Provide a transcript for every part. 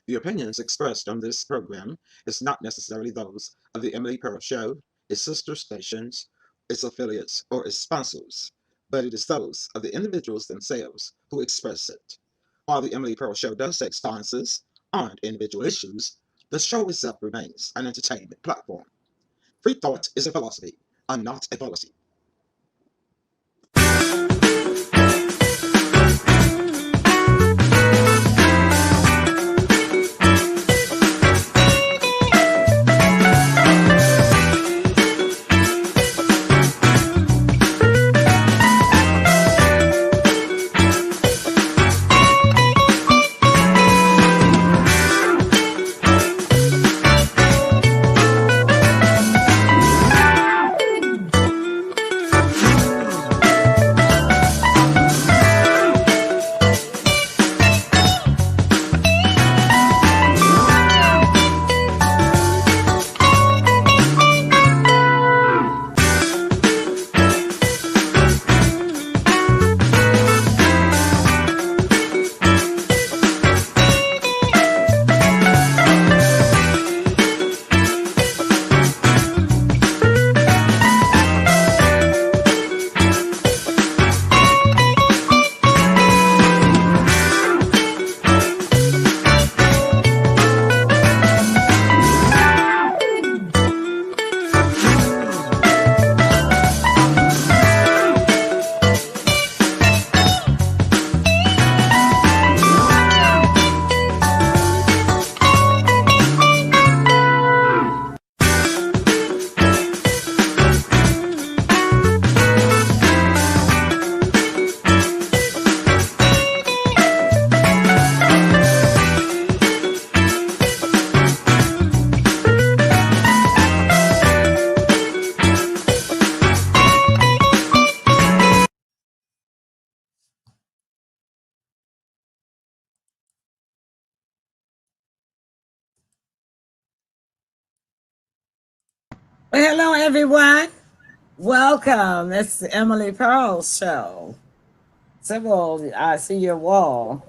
The opinions expressed on this program is not necessarily those of the Emily Pearl Show, its sister stations, its affiliates, or its sponsors, but it is those of the individuals themselves who express it. While the Emily Pearl Show does take stances on individual issues, the show itself remains an entertainment platform. Free thought is a philosophy and not a policy. Well, hello, everyone. Welcome. It's the Emily Pearl Show. Sybil, I see your wall.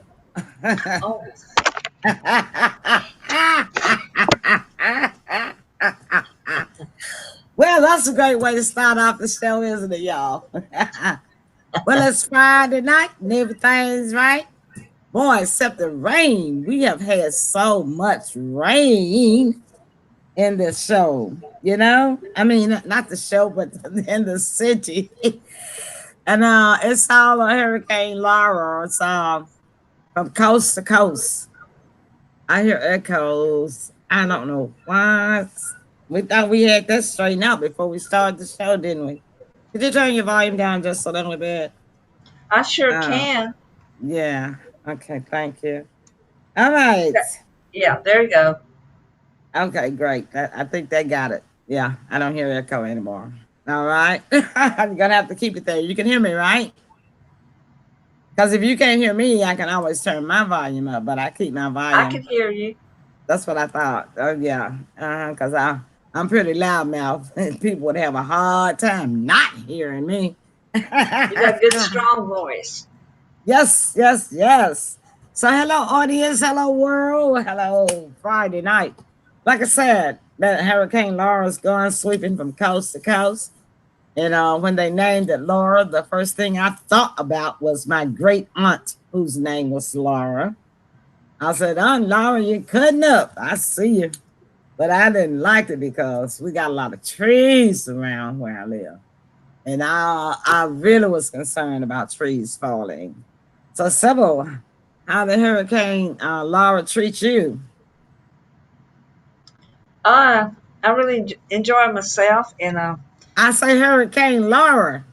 Oh, Well, that's a great way to start off the show, isn't it, y'all? Well, it's Friday night and everything's right. Boy, except the rain. We have had so much rain in the show, you know? I mean, not the show, but in the city. And it's all a Hurricane Laura. It's from coast to coast. I hear echoes. I don't know why. We thought we had that straightened out before we started the show, didn't we? Could you turn your volume down just a little bit? I sure Oh, can. yeah. Okay, thank you. All right. Yeah, there you go. Okay, great. I think they got it. Yeah, I don't hear echo anymore. All right. I'm going to have to keep it there. You can hear me, right? Because if you can't hear me, I can always turn my volume up, but I keep my I can volume. hear you. That's what I thought. Oh, yeah. Because I'm pretty loud mouth. People would have a hard time not hearing me. You got a good, strong voice. Yes, yes, yes. So, hello, audience. Hello, world. Hello, Friday night. Like I said, that Hurricane Laura's gone sweeping from coast to coast. And when they named it Laura, the first thing I thought about was my great aunt, whose name was Laura. I said, Aunt Laura, you're cutting up. I see you. But I didn't like it because we got a lot of trees around where I live. And I really was concerned about trees falling. So, Sybil, how did Hurricane Laura treat you? Uh, I really enjoy myself, and I say Hurricane Laura.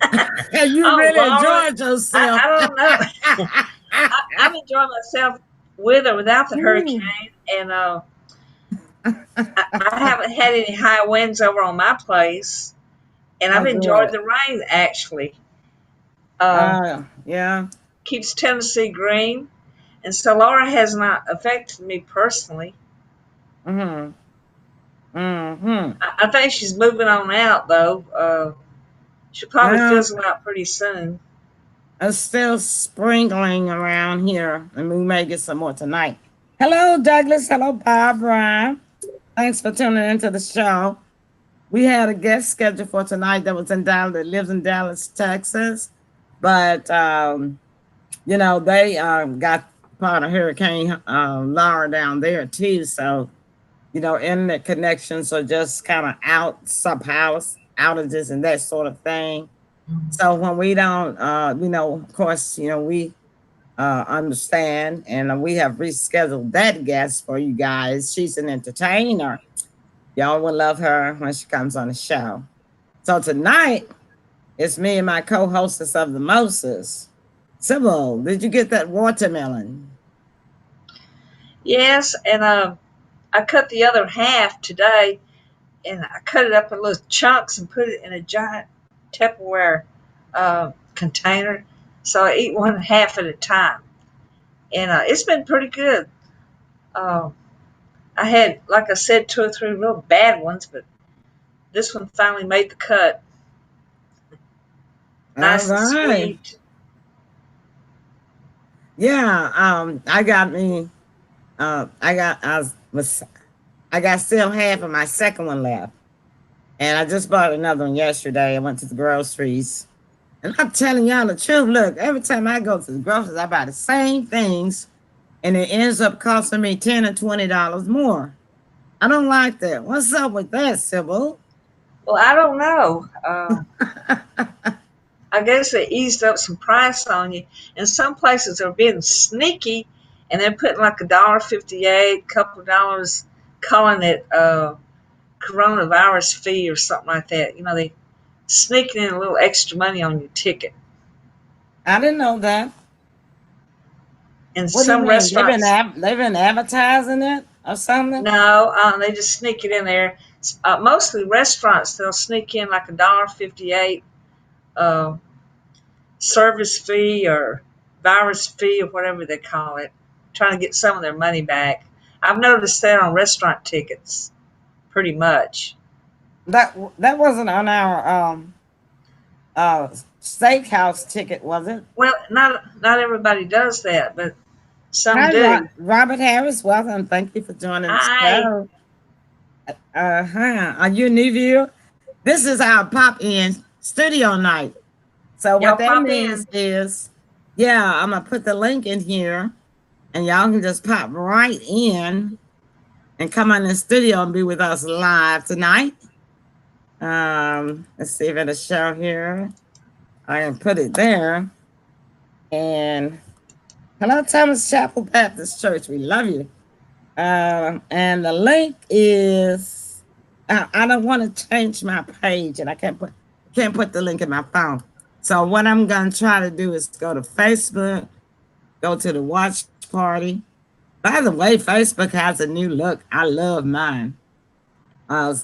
And you oh, really Laura, enjoyed yourself. I don't know. I'm enjoying myself with or without the hurricane, and I haven't had any high winds over on my place, and Oh, I've enjoyed good. the rain actually. Uh, Yeah. Keeps Tennessee green, and so Laura has not affected me personally. Mm-hmm. Mm-hmm. I think she's moving on out though. She'll probably Well, fizzle out pretty soon. It's still sprinkling around here, and we may get some more tonight. Hello, Douglas. Hello, Barbara. Thanks for tuning into the show. We had a guest scheduled for tonight that was in Dallas, that lives in Dallas, Texas, but they got part of Hurricane Laura down there too. So internet connections are just kind of out, sub house outages and that sort of thing. So when we don't, of course, we understand, and we have rescheduled that guest for you guys. She's an entertainer. Y'all will love her when she comes on the show. So tonight, it's me and my co-hostess of the Moses. Sybil, did you get that watermelon? Yes, and I cut the other half today, and I cut it up in little chunks and put it in a giant Tupperware container. So I eat one half at a time, and it's been pretty good. Uh, I had, like I said, two or three real bad ones, but this one finally made the cut. All Nice and right. sweet. Yeah, I got me. I got still half of my second one left, and I just bought another one yesterday. I went to the groceries, and I'm telling y'all the truth. Look, every time I go to the groceries, I buy the same things, and it ends up costing me $10 or $20 more. I don't like that. What's up with that, Sybil? Well, I don't know. I guess they eased up some price on you. And some places are being sneaky, and they're putting like $1.58, couple of dollars, calling it coronavirus fee or something like that. They sneaking in a little extra money on your ticket. I didn't know that. And What do you some mean? restaurants, They've been advertising it or something? no, they just sneak it in there. Mostly restaurants, they'll sneak in like $1.58 uh, service fee or virus fee or whatever they call it, trying to get some of their money back. I've noticed that on restaurant tickets pretty much. That wasn't on our uh steakhouse ticket, was it? Well, not everybody does that, but some Hi, do. Robert Harris. Welcome. Thank you for joining the Hi. show. Are you a new viewer? This is our pop in studio night. So what Y'all that pop means in. is, yeah, I'm gonna put the link in here, and y'all can just pop right in and come on in the studio and be with us live tonight. Let's see if it'll show here. I can put it there. And hello, Thomas Chapel Baptist Church. We love you. And the link is I don't want to change my page, and I can't put the link in my phone. So what I'm gonna try to do is go to Facebook, go to the watch party. By the way, Facebook has a new look. I love mine. Uh,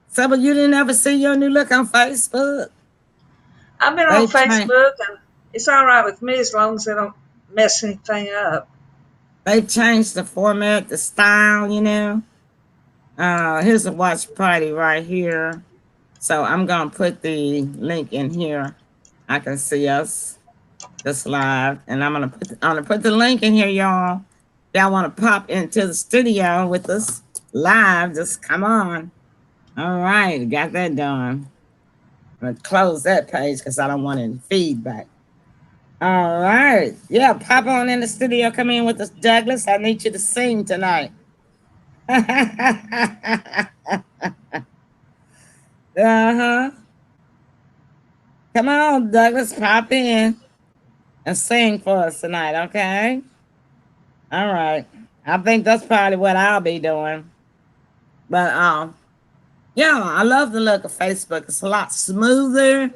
some of you didn't ever see your new look on Facebook. I've been on They changed. Facebook, and it's all right with me as long as they don't mess anything up. They changed the format, the style. Here's a watch party right here. So I'm gonna put the link in here. I can see us just live, and I'm gonna put the link in here, y'all. Y'all want to pop into the studio with us live? Just come on. All right, got that done. I'm gonna close that page because I don't want any feedback. All right, yeah, pop on in the studio. Come in with us, Douglas. I need you to sing tonight. Uh-huh. Come on, Douglas, pop in and sing for us tonight, okay? All right. I think that's probably what I'll be doing. But yeah, I love the look of Facebook. It's a lot smoother,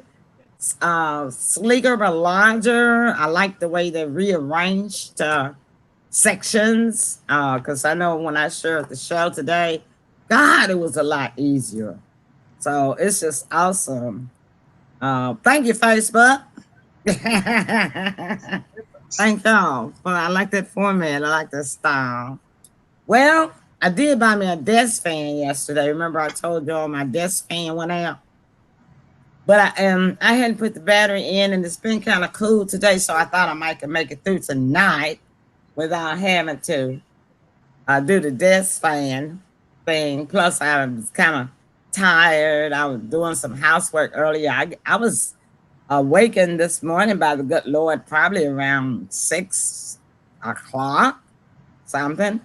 sleeker but larger. I like the way they rearranged sections. Because I know when I shared the show today, God, it was a lot easier. So it's just awesome. Thank you, Facebook. Thank y'all. Well, I like that format. I like that style. Well, I did buy me a desk fan yesterday. Remember, I told y'all my desk fan went out. But I hadn't put the battery in, and it's been kind of cool today, so I thought I might could make it through tonight without having to do the desk fan thing. Plus, I was kind of tired. I was doing some housework earlier. I was awakened this morning by the good Lord, probably around 6 o'clock, something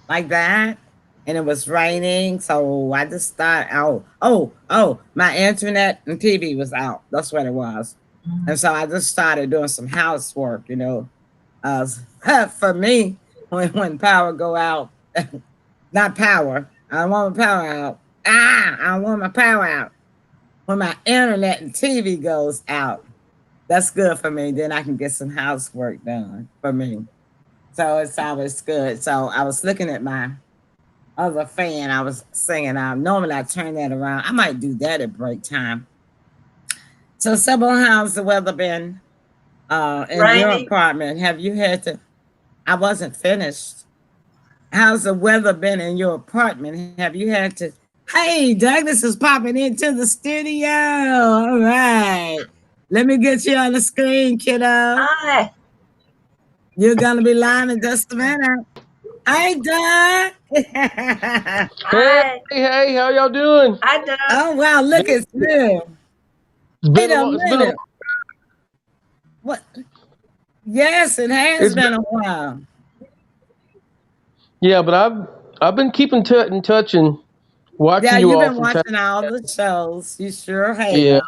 like that. And it was raining, so I just thought, oh, my internet and TV was out. That's what it was. And so I just started doing some housework, Uh, for me, when power go out, not power. I don't want my power out. I don't want my power out. When my internet and TV goes out, that's good for me. Then I can get some housework done for me. So it's always good. So I was looking at my other fan. I was singing out. Normally I turn that around. I might do that at break time. So, Sybil, how's the weather been in your Rainy. apartment? Have you had to? I wasn't finished. How's the weather been in your apartment? Have you had to? Hey, Douglas is popping into the studio. All right. Let me get you on the screen, kiddo. Hi. You're going to be live in just a minute. Hey, Doug. Hey, Hi. hey, how y'all doing? Hi, Doug. Oh, wow. Look at you. It's Wait been a a long, it's been a minute. What? Yes, it has it's been, been a while. yeah, but I've been keeping in touch and Yeah, watching you you've all been from time. watching all the shows. You sure Yeah, have.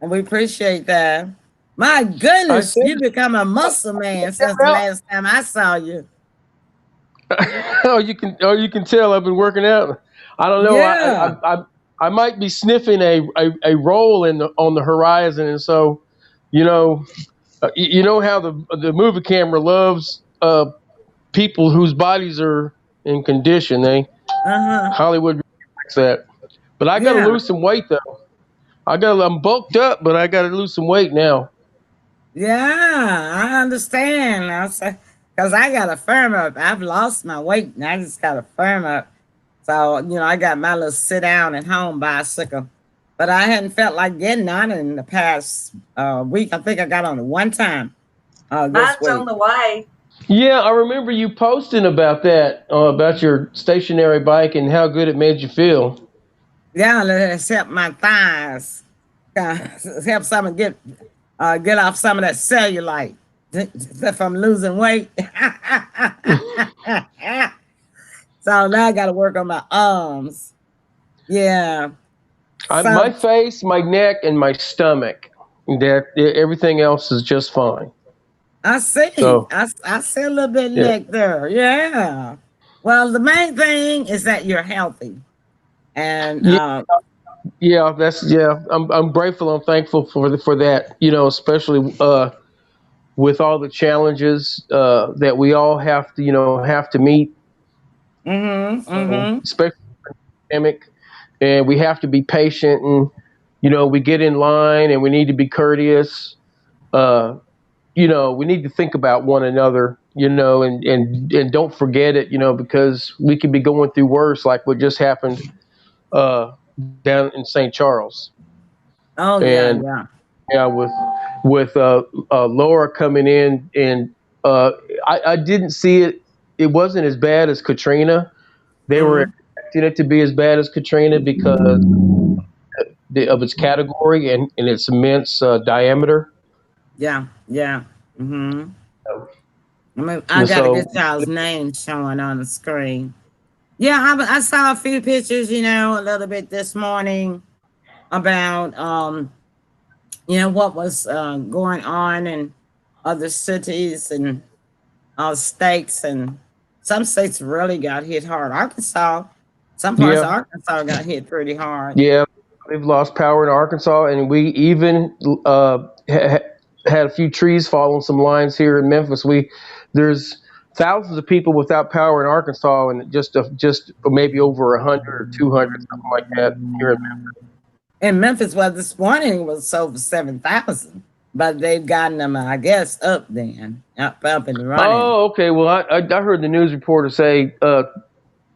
And we appreciate that. My I goodness, said, you become a muscle man since the out. last time I saw you. You can tell I've been working out. I don't know. Yeah. I might be sniffing a role on the horizon, and so you know you know how the movie camera loves people whose bodies are in condition. Uh-huh. Hollywood likes that. But I got to Yeah. lose some weight though. I'm bulked up, but I got to lose some weight now. Yeah, I understand. I say, because I got to firm up. I've lost my weight and I just got to firm up. So, I got my little sit down at home bicycle. But I hadn't felt like getting on it in the past week. I think I got on it one time this Mine's on week. the way. Yeah, I remember you posting about that, about your stationary bike and how good it made you feel. Yeah, let's help my thighs. Help someone get off some of that cellulite from losing weight. So now I got to work on my arms. Yeah. My So face, my neck, and my stomach. Everything else is just fine. I see. So I see a little bit yeah, neck there. Yeah. Well, the main thing is that you're healthy. And yeah, yeah. I'm grateful. I'm thankful for that. Especially with all the challenges that we all have to meet. mm-hmm, So mm-hmm. especially pandemic, and we have to be patient and we get in line and we need to be courteous. Uh, we need to think about one another, and don't forget it, because we could be going through worse, like what just happened down in St. Charles. Oh, yeah, And yeah. yeah, with Laura coming in, and uh, I didn't see it. It wasn't as bad as Katrina. They were Mm-hmm. expecting it to be as bad as Katrina because of its category and its immense diameter. Yeah, yeah. Mm-hmm. I And got to so, get y'all's name showing on the screen. Yeah, I saw a few pictures, a little bit this morning about what was going on in other cities and states, and some states really got hit hard. Arkansas, some parts of yeah, Arkansas got hit pretty hard. yeah, they've lost power in Arkansas, and we even had a few trees fall on some lines here in Memphis. There's thousands of people without power in Arkansas, and just maybe over 100 or 200, something like that here in In Memphis, well, this morning was over 7,000, but they've gotten them, I guess, up then, up and running. Oh, okay. Well, I heard the news reporter say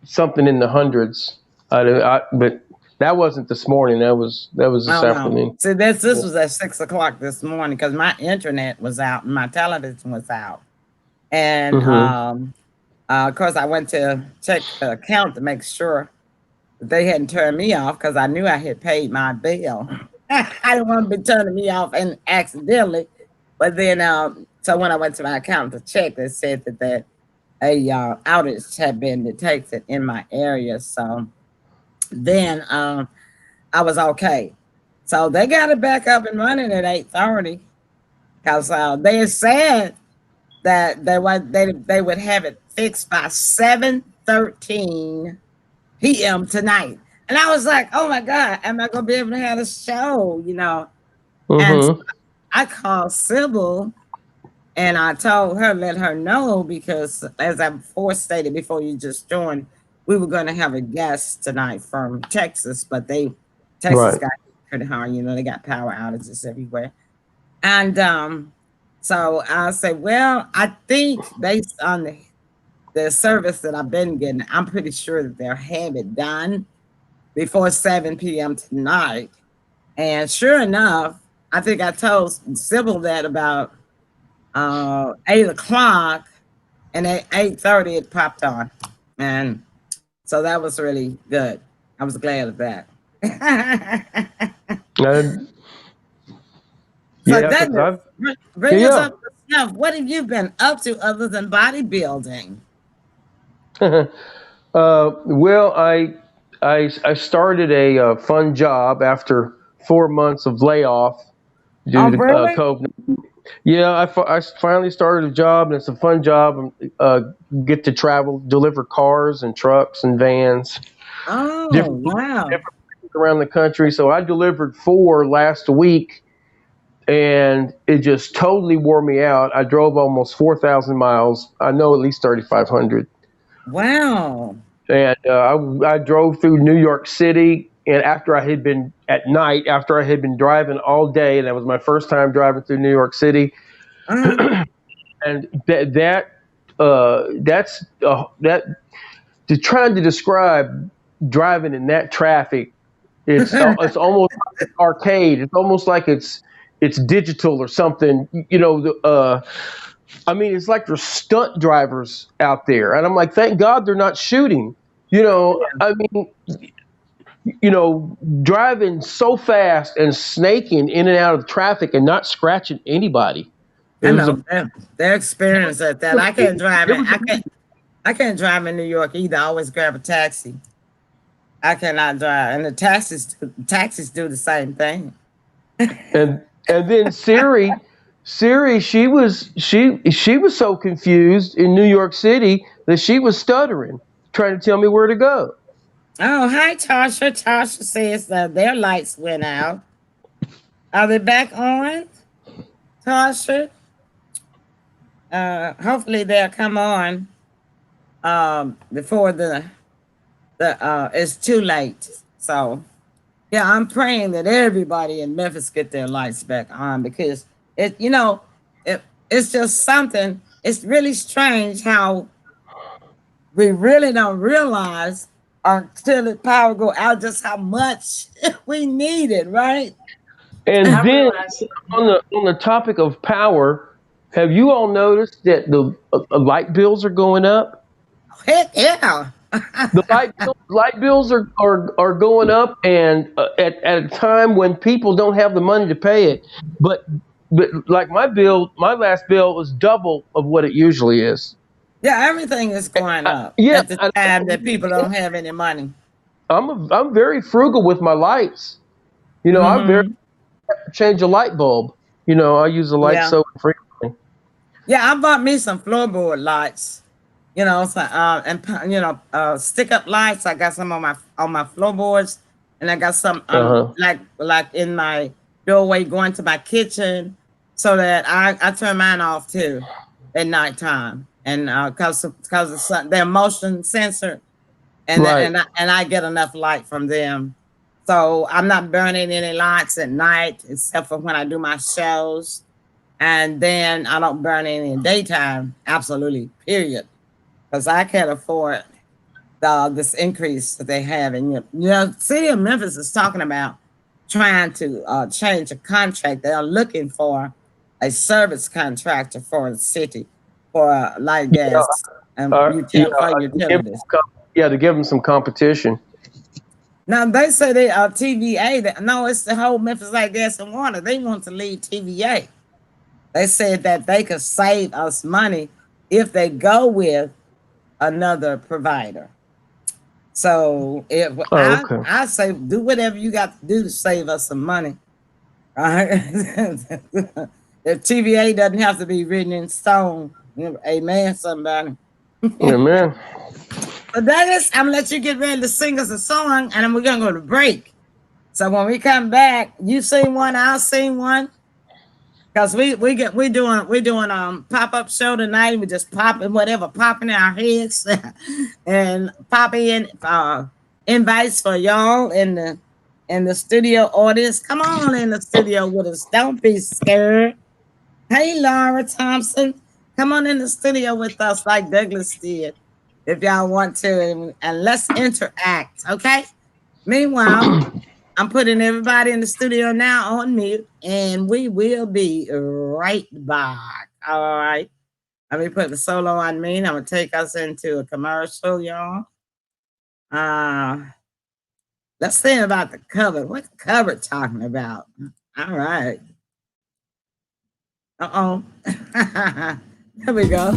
something in the hundreds. But That wasn't this morning. That was this Oh no. afternoon. See, this was at 6 o'clock this morning because my internet was out and my television was out. And Mm-hmm. of course, I went to check the account to make sure that they hadn't turned me off because I knew I had paid my bill. I didn't want to be turning me off and accidentally. But then, so when I went to my account to check, they said that a outage had been detected in my area. So then I was okay. So they got it back up and running at 8:30 because they said that they would have it fixed by 7:13 p.m. tonight. And I was like, oh my God, am I gonna be able to have a show? And so Mm-hmm. I called Sybil and I told her, let her know, because as I before stated before you just joined, we were gonna have a guest tonight from Texas, but Texas Right. got pretty hard, they got power outages everywhere. And so I said, well, I think based on the service that I've been getting, I'm pretty sure that they'll have it done before 7 p.m. tonight. And sure enough, I think I told Sybil that about 8 o'clock, and at 8:30 it popped on. And so that was really good. I was glad of that. And So yeah, because Douglas, I've bring us yeah. up to snuff. What have you been up to other than bodybuilding? Well, I started a fun job after 4 months of layoff Oh, due to really? COVID. Yeah, I finally started a job, and it's a fun job. Get to travel, deliver cars and trucks and vans, Oh, different wow. around the country. So I delivered four last week, and it just totally wore me out. I drove almost 4,000 miles. I know at least 3,500. Wow. And I drove through New York City. And after I had been at night, after I had been driving all day, and that was my first time driving through New York City, Uh-huh. and that to trying to describe driving in that traffic, it's almost like an arcade. It's almost like it's digital or something. I mean, it's like there's stunt drivers out there, and I'm like, thank God they're not shooting. I mean, driving so fast and snaking in and out of traffic and not scratching anybody. It I was a know their experience at that. I can't drive it it. was I can't drive in New York either. I always grab a taxi. I cannot drive, and the taxis do the same thing. and then Siri, she was so confused in New York City that she was stuttering, trying to tell me where to go. Oh, hi, Tasha. Tasha says that their lights went out. Are they back on, Tasha? Hopefully they'll come on before the it's too late. So yeah, I'm praying that everybody in Memphis get their lights back on, because it you know it it's just something. It's really strange how we really don't realize until the power go out just how much we need it, right? And I then realize it. on the topic of power, have you all noticed that the light bills are going up? Heck yeah. The light bills are going up, and at a time when people don't have the money to pay it. But but like my last bill was double of what it usually is. Yeah, everything is going up Yeah, at the time that people don't have any money. I'm very frugal with my lights. I very Hmm. change a light bulb. I use the light Yeah. so frequently. Yeah, I bought me some floorboard lights. So stick up lights. I got some on my floorboards, and I got some Uh huh. like in my doorway going to my kitchen, so that I turn mine off too at nighttime, and because they're motion sensor, and Right. I get enough light from them, so I'm not burning any lights at night except for when I do my shows, and then I don't burn any in daytime. Absolutely, period, because I can't afford this increase that they have. And city of Memphis is talking about trying to change a contract. They are looking for a service contractor for the city for light gas and to utilities. to give them some competition. Now they say they are TVA. No, it's the whole Memphis Light Gas and Water. They want to leave TVA. They said that they could save us money if they go with another provider. So I say do whatever you got to do to save us some money. If TVA doesn't have to be written in stone, amen, somebody. Amen. But that is, I'm gonna let you get ready to sing us a song, and then we're gonna go to break. So when we come back, you sing one, I'll sing one. Cause we're doing pop-up show tonight. We just popping whatever popping in our heads and popping in invites for y'all in the studio audience. Come on in the studio with us. Don't be scared. Hey Laura Thompson, come on in the studio with us like Douglas did, if y'all want to, and let's interact, okay? Meanwhile, I'm putting everybody in the studio now on mute, and we will be right back. All right. Let me put the solo on me. I'm going to take us into a commercial, y'all. Let's see about the cover. What's the cover talking about? All right. Uh-oh. Here we go.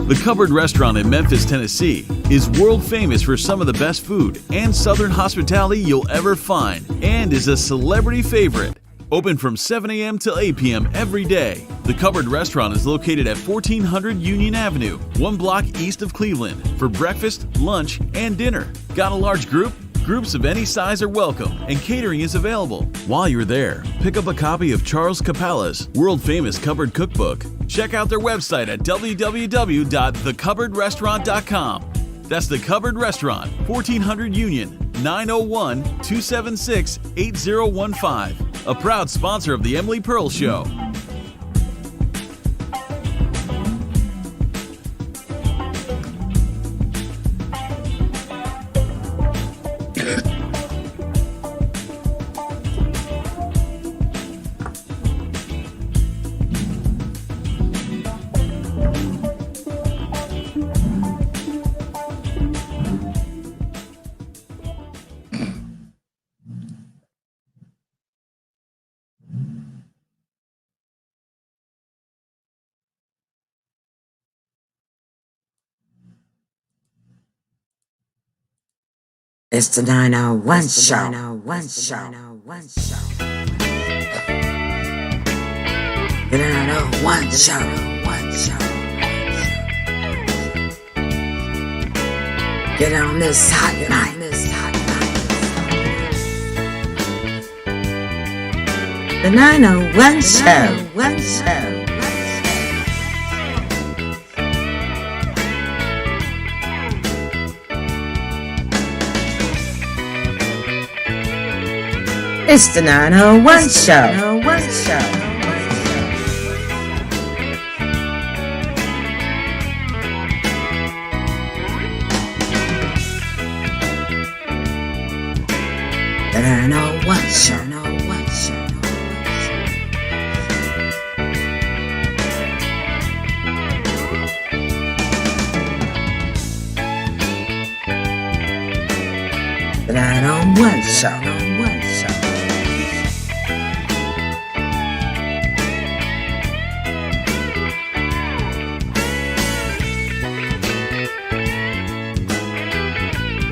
The Cupboard Restaurant in Memphis, Tennessee is world famous for some of the best food and southern hospitality you'll ever find, and is a celebrity favorite. Open from 7 a.m. till 8 p.m. every day. The Cupboard Restaurant is located at 1400 Union Avenue, 1 block east of Cleveland, for breakfast, lunch, and dinner. Got a large group? Groups of any size are welcome, and catering is available. While you're there, pick up a copy of Charles Capala's world-famous Cupboard Cookbook. Check out their website at www.thecupboardrestaurant.com. That's The Cupboard Restaurant, 1400 Union, 901-276-8015. A proud sponsor of The Emily Pearl Show. It's the 901 show. The 901 show. Get on this hot night. The 901 show. It's the 901 show. The 901 show. The 901 show.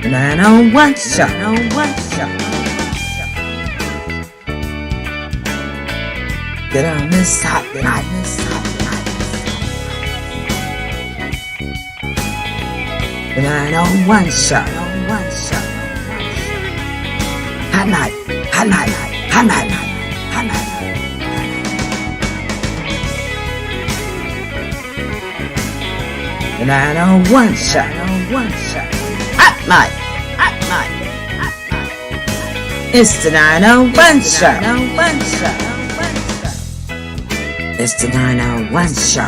The 901 show. Get on this hot night. The 901 show. Hot night. The 901 show. Hot night. It's the 901 show. It's the 901 show.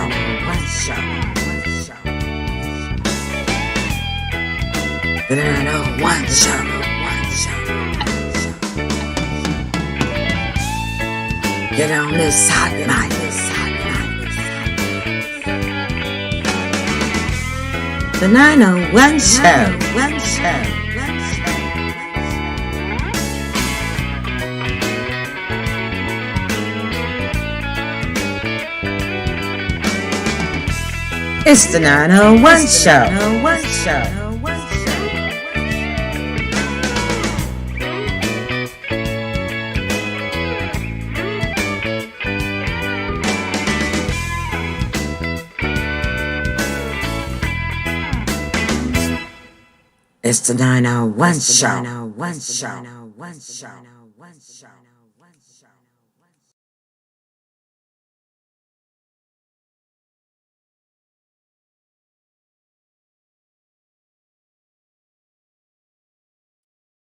The 901 show. Get on this hot mic. The 901 show. It's the 901 show. It's the 901 show.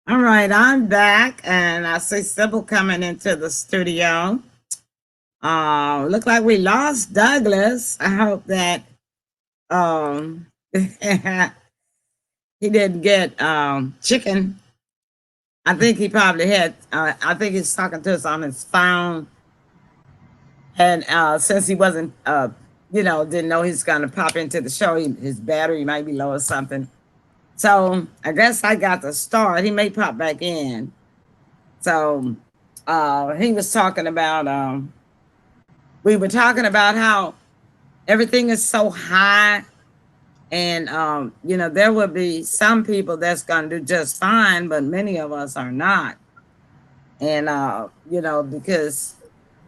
All right, I'm back, and I see Sybil coming into the studio. Look like we lost Douglas. I hope that he didn't get chicken. I think he probably had. I think he's talking to us on his phone, and since he wasn't, didn't know he's going to pop into the show, his battery might be low or something. So I guess I got the start. He may pop back in. So he was talking about. We were talking about how everything is so high. And, there will be some people that's going to do just fine, but many of us are not. And, because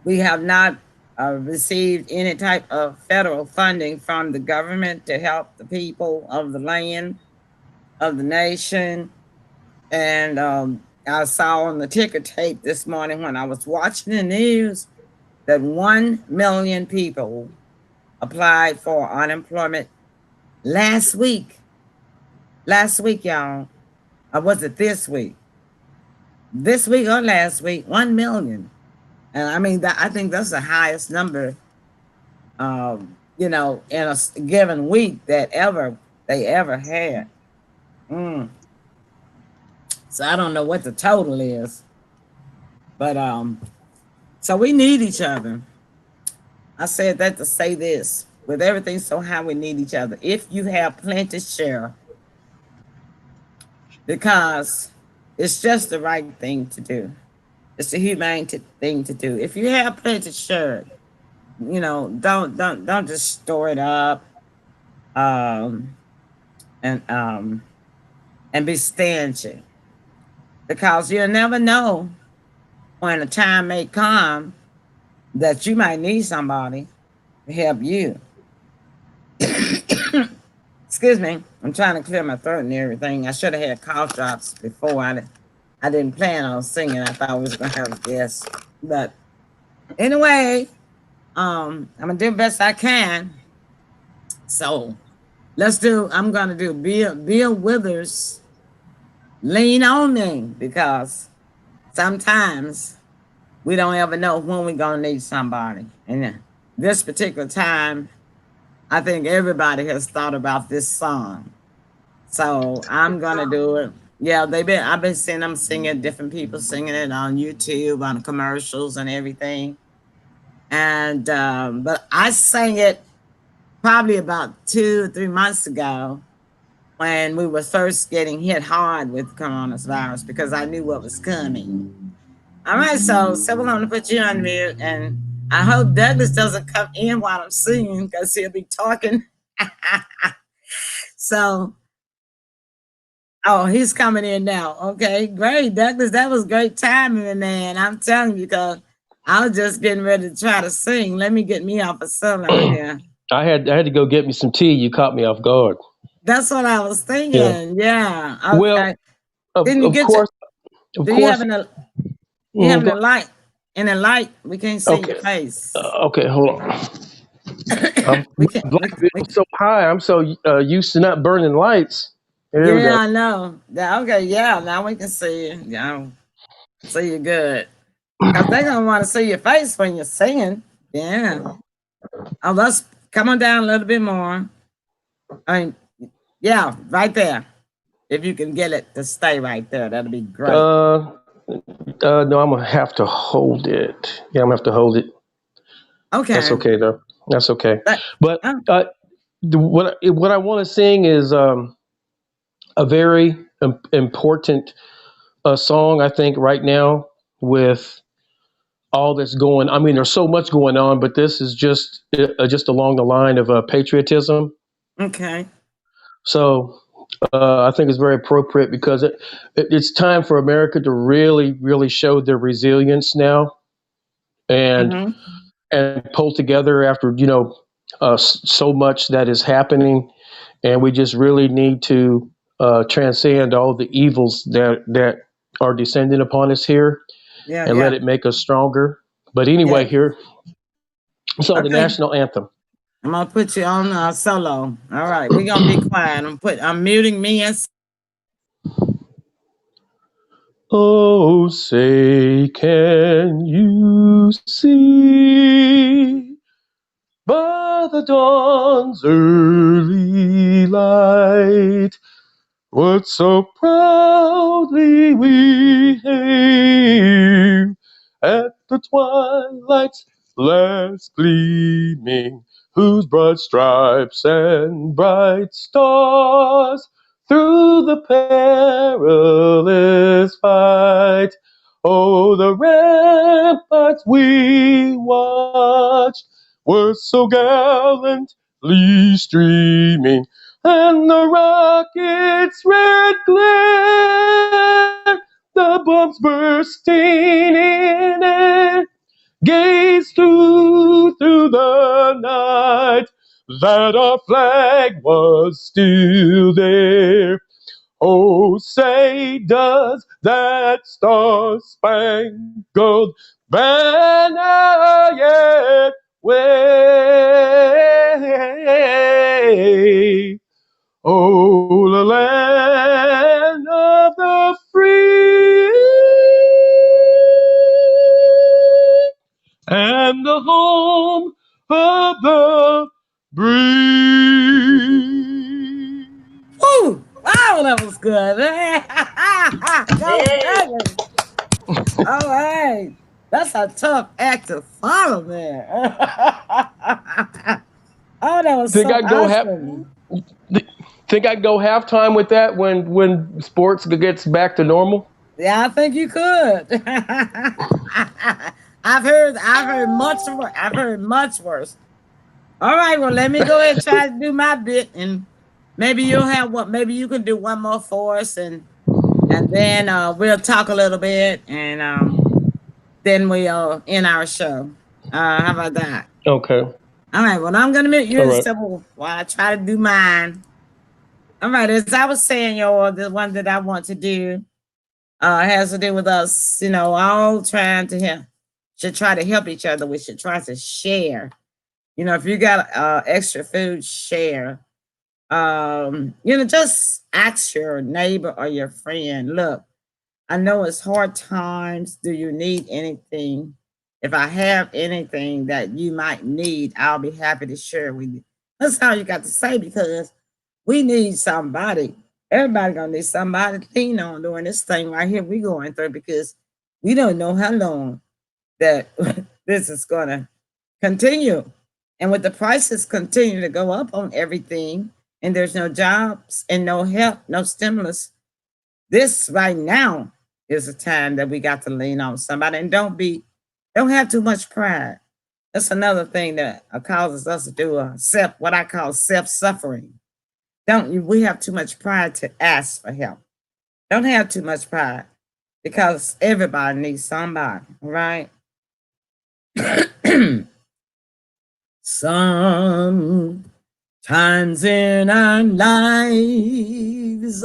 we have not received any type of federal funding from the government to help the people of the land, of the nation. And I saw on the ticker tape this morning when I was watching the news that 1 million people applied for unemployment last week, y'all. Or was it this week? This week or last week, 1 million. And I mean, I think that's the highest number, in a given week that they ever had. So I don't know what the total is. But, so we need each other. I said that to say this. With everything so high, we need each other. If you have plenty, share. Because it's just the right thing to do. It's the humane thing to do. If you have plenty, share. Don't just store it up, and be stingy. Because you'll never know when a time may come that you might need somebody to help you. Excuse me, I'm trying to clear my throat and everything. I should have had cough drops before. I didn't plan on singing. I thought we was gonna have a guest, but anyway, I'm gonna do the best I can. So I'm gonna do Bill Withers, Lean on Me, because sometimes we don't ever know when we're gonna need somebody. And this particular time, I think everybody has thought about this song. So I'm gonna do it. Yeah, I've been seeing them singing, different people singing it on YouTube, on commercials and everything. And but I sang it probably about 2 or 3 months ago when we were first getting hit hard with coronavirus, because I knew what was coming. All right, so I'm gonna put you on mute, and I hope Douglas doesn't come in while I'm singing, because he'll be talking. So, he's coming in now. Okay, great, Douglas. That was great timing, man. I'm telling you, because I was just getting ready to try to sing. Let me get me off a solo here. I had to go get me some tea. You caught me off guard. That's what I was thinking. Yeah. Okay. Well, of course. Do you have a light? In a light, we can't see your face. Okay, hold on. I'm so high. I'm so used to not burning lights. Yeah, I know. Yeah, okay, yeah. Now we can see you. Yeah, see you good. Because they're gonna want to see your face when you're singing. Yeah. Oh, let's come on down a little bit more. I mean, yeah, right there. If you can get it to stay right there, that'll be great. No, I'm gonna have to hold it. Yeah, I'm gonna have to hold it. That's Okay. okay though. That's okay. That, But oh, what I want to sing is a very important song. I think right now with all that's going. I mean, there's so much going on, but this is just along the line of patriotism. okay. So I think it's very appropriate because it's time for America to really show their resilience now and Mm-hmm. and pull together after so much that is happening, and we just really need to transcend all the evils that are descending upon us here Yeah, and let yeah. it make us stronger. But anyway, Yeah. here, so the Okay. national anthem. I'm gonna put you on solo. All right, we're gonna be quiet. I'm muting me and Oh, say, can you see by the dawn's early light what so proudly we hailed at the twilight's last gleaming, whose broad stripes and bright stars through the perilous fight. Oh, the ramparts we watched were so gallantly streaming, and the rocket's red glare, the bombs bursting in it, gaze through the night that our flag was still there. Oh, say does that star-spangled banner yet wave? Oh, the land of the free and the home of the brave. woo! Wow, that was good. Go Hey, Tigers! All right. That's a tough act to follow, man. Oh, that was Think so I go half? awesome. Think I go halftime with that when sports gets back to normal? Yeah, I think you could. I've heard much worse. I've heard much worse. All right, well, let me go ahead and try to do my bit, and maybe you'll have what? Maybe you can do one more for us, and then we'll talk a little bit, and then we'll end our show. How about that? Okay. All right. Well, I'm gonna mute you All in right. simple while I try to do mine. All right. As I was saying, y'all, the one that I want to do has to do with us. All trying to help. Should try to help each other. We should try to share. If you got extra food, share. Just ask your neighbor or your friend. Look, I know it's hard times. Do you need anything? If I have anything that you might need, I'll be happy to share with you. That's how you got to say, because we need somebody. Everybody gonna need somebody to lean on during this thing right here we going through, because we don't know how long that this is gonna continue. And with the prices continue to go up on everything, and there's no jobs and no help, no stimulus, this right now is a time that we got to lean on somebody, and don't have too much pride. That's another thing that causes us to do what I call self-suffering. Don't you? We have too much pride to ask for help. Don't have too much pride, because everybody needs somebody, right? Sometimes in our lives,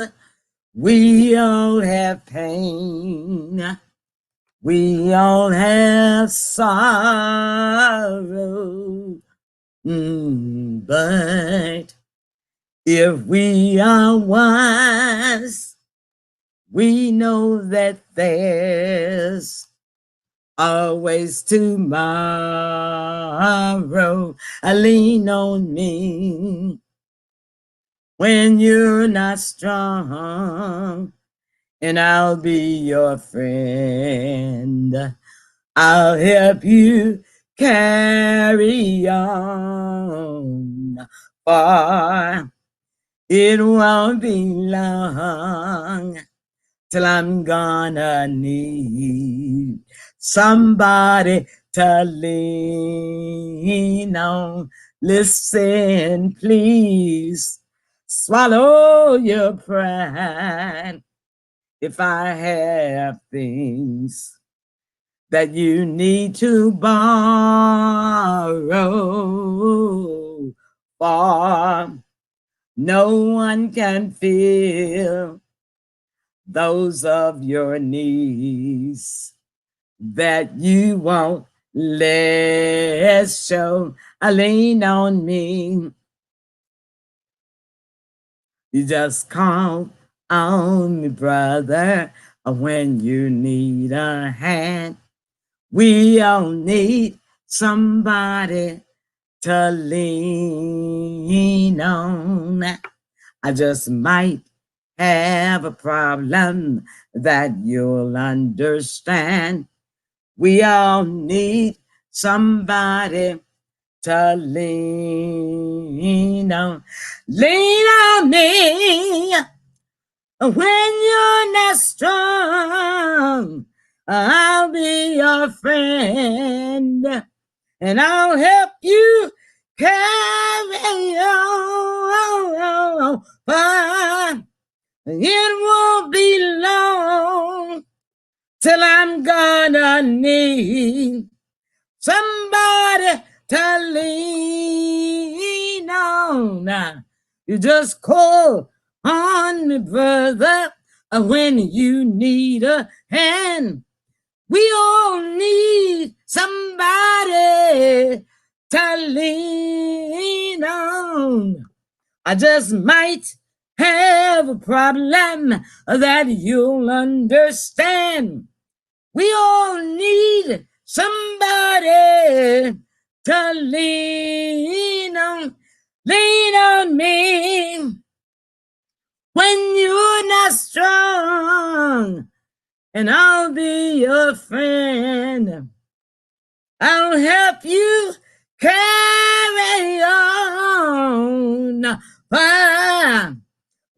we all have pain. We all have sorrow. But if we are wise, we know that there's always tomorrow. Lean on me when you're not strong, and I'll be your friend. I'll help you carry on. For it won't be long till I'm gonna need somebody to lean on. Listen, please, swallow your pride. If I have things that you need to borrow, for no one can fill those of your needs that you won't let show. Lean on me. You just call on me, brother, when you need a hand. We all need somebody to lean on. I just might have a problem that you'll understand. We all need somebody to lean on. Lean on me when you're not strong. I'll be your friend, and I'll help you carry on. But it won't be long till I'm gonna need somebody to lean on. Now, you just call on me, brother, when you need a hand. We all need somebody to lean on. I just might have a problem that you'll understand. We all need somebody to lean on. Lean on me when you're not strong, and I'll be your friend. I'll help you carry on. But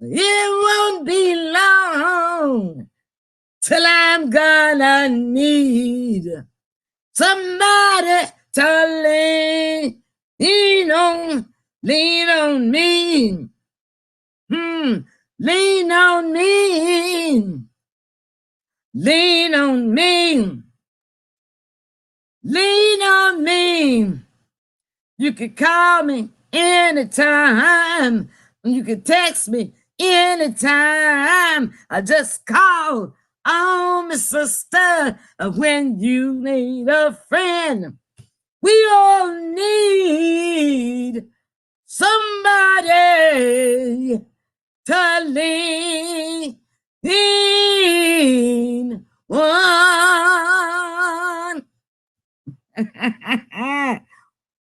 it won't be long till I'm gonna need somebody to lean on. Lean on me. Lean on me. Lean on me. Lean on me. You can call me anytime. You can text me anytime. I just call on me, sister, when you need a friend. We all need somebody to lean on.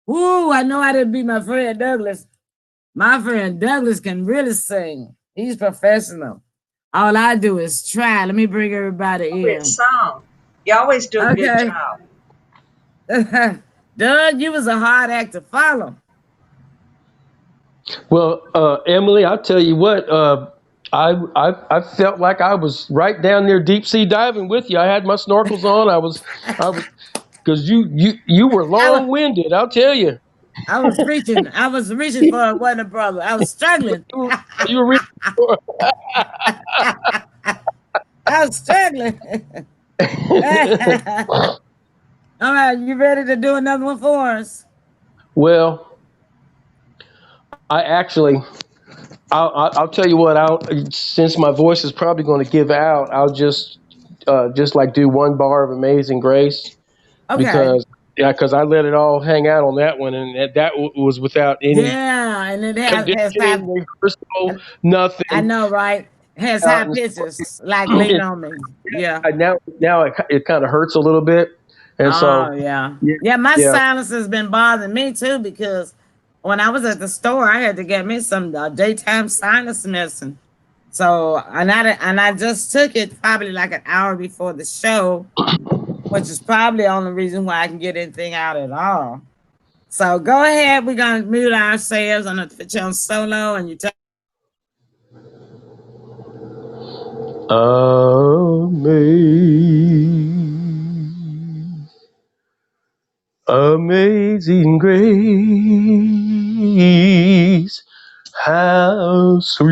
Ooh, I know I didn't be my friend Douglas. My friend Douglas can really sing. He's professional. All I do is try. Let me bring everybody in. Song. You always do a good job. Doug, you was a hard act to follow. Well, Emily, I'll tell you what. I felt like I was right down there deep sea diving with you. I had my snorkels on. I was because you were long winded. I'll tell you. I was reaching for one brother. I was struggling. You were reaching for. I was struggling. All right, you ready to do another one for us? Well, I'll tell you what. Since my voice is probably going to give out, I'll just like do one bar of Amazing Grace. Okay. Because I let it all hang out on that one, and that was without any and it has rehearsal, nothing. I know, right? It has high pitches, like Lean on Me. Yeah. Now it kind of hurts a little bit And Oh so, yeah. yeah, Yeah, my yeah. sinus has been bothering me too because when I was at the store, I had to get me some daytime sinus medicine. So and I just took it probably like an hour before the show, which is probably the only reason why I can get anything out at all. So go ahead. We're gonna mute ourselves. I'm gonna put you on solo and you tell. Amazing grace, how sweet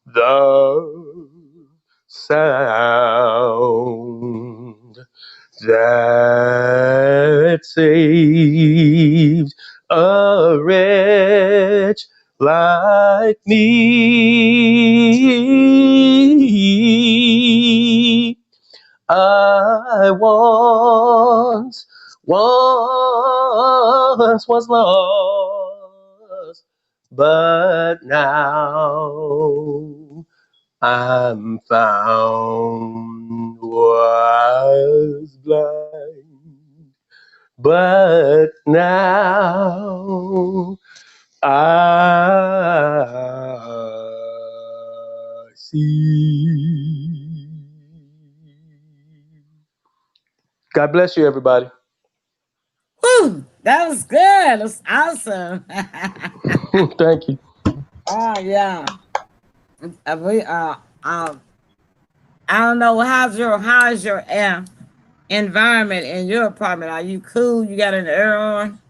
the sound that saved a wretch like me. I once was lost, but now I'm found. Was blind, but now I see. God bless you, everybody. Whew, that was good. That's awesome. Thank you. Oh yeah. We I don't know how's your environment in your apartment. Are you cool? You got an air on?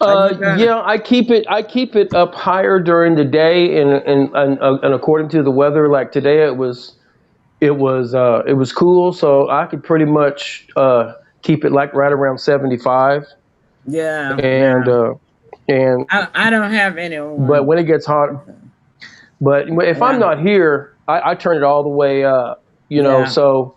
Are you gonna? Yeah, I keep it up higher during the day, and according to the weather, like today, it was cool, so I could pretty much keep it like right around 75, Yeah, and yeah. and I don't have any but on. when it gets hot, but if I'm Yeah, not here, I turn it all the way up, yeah. so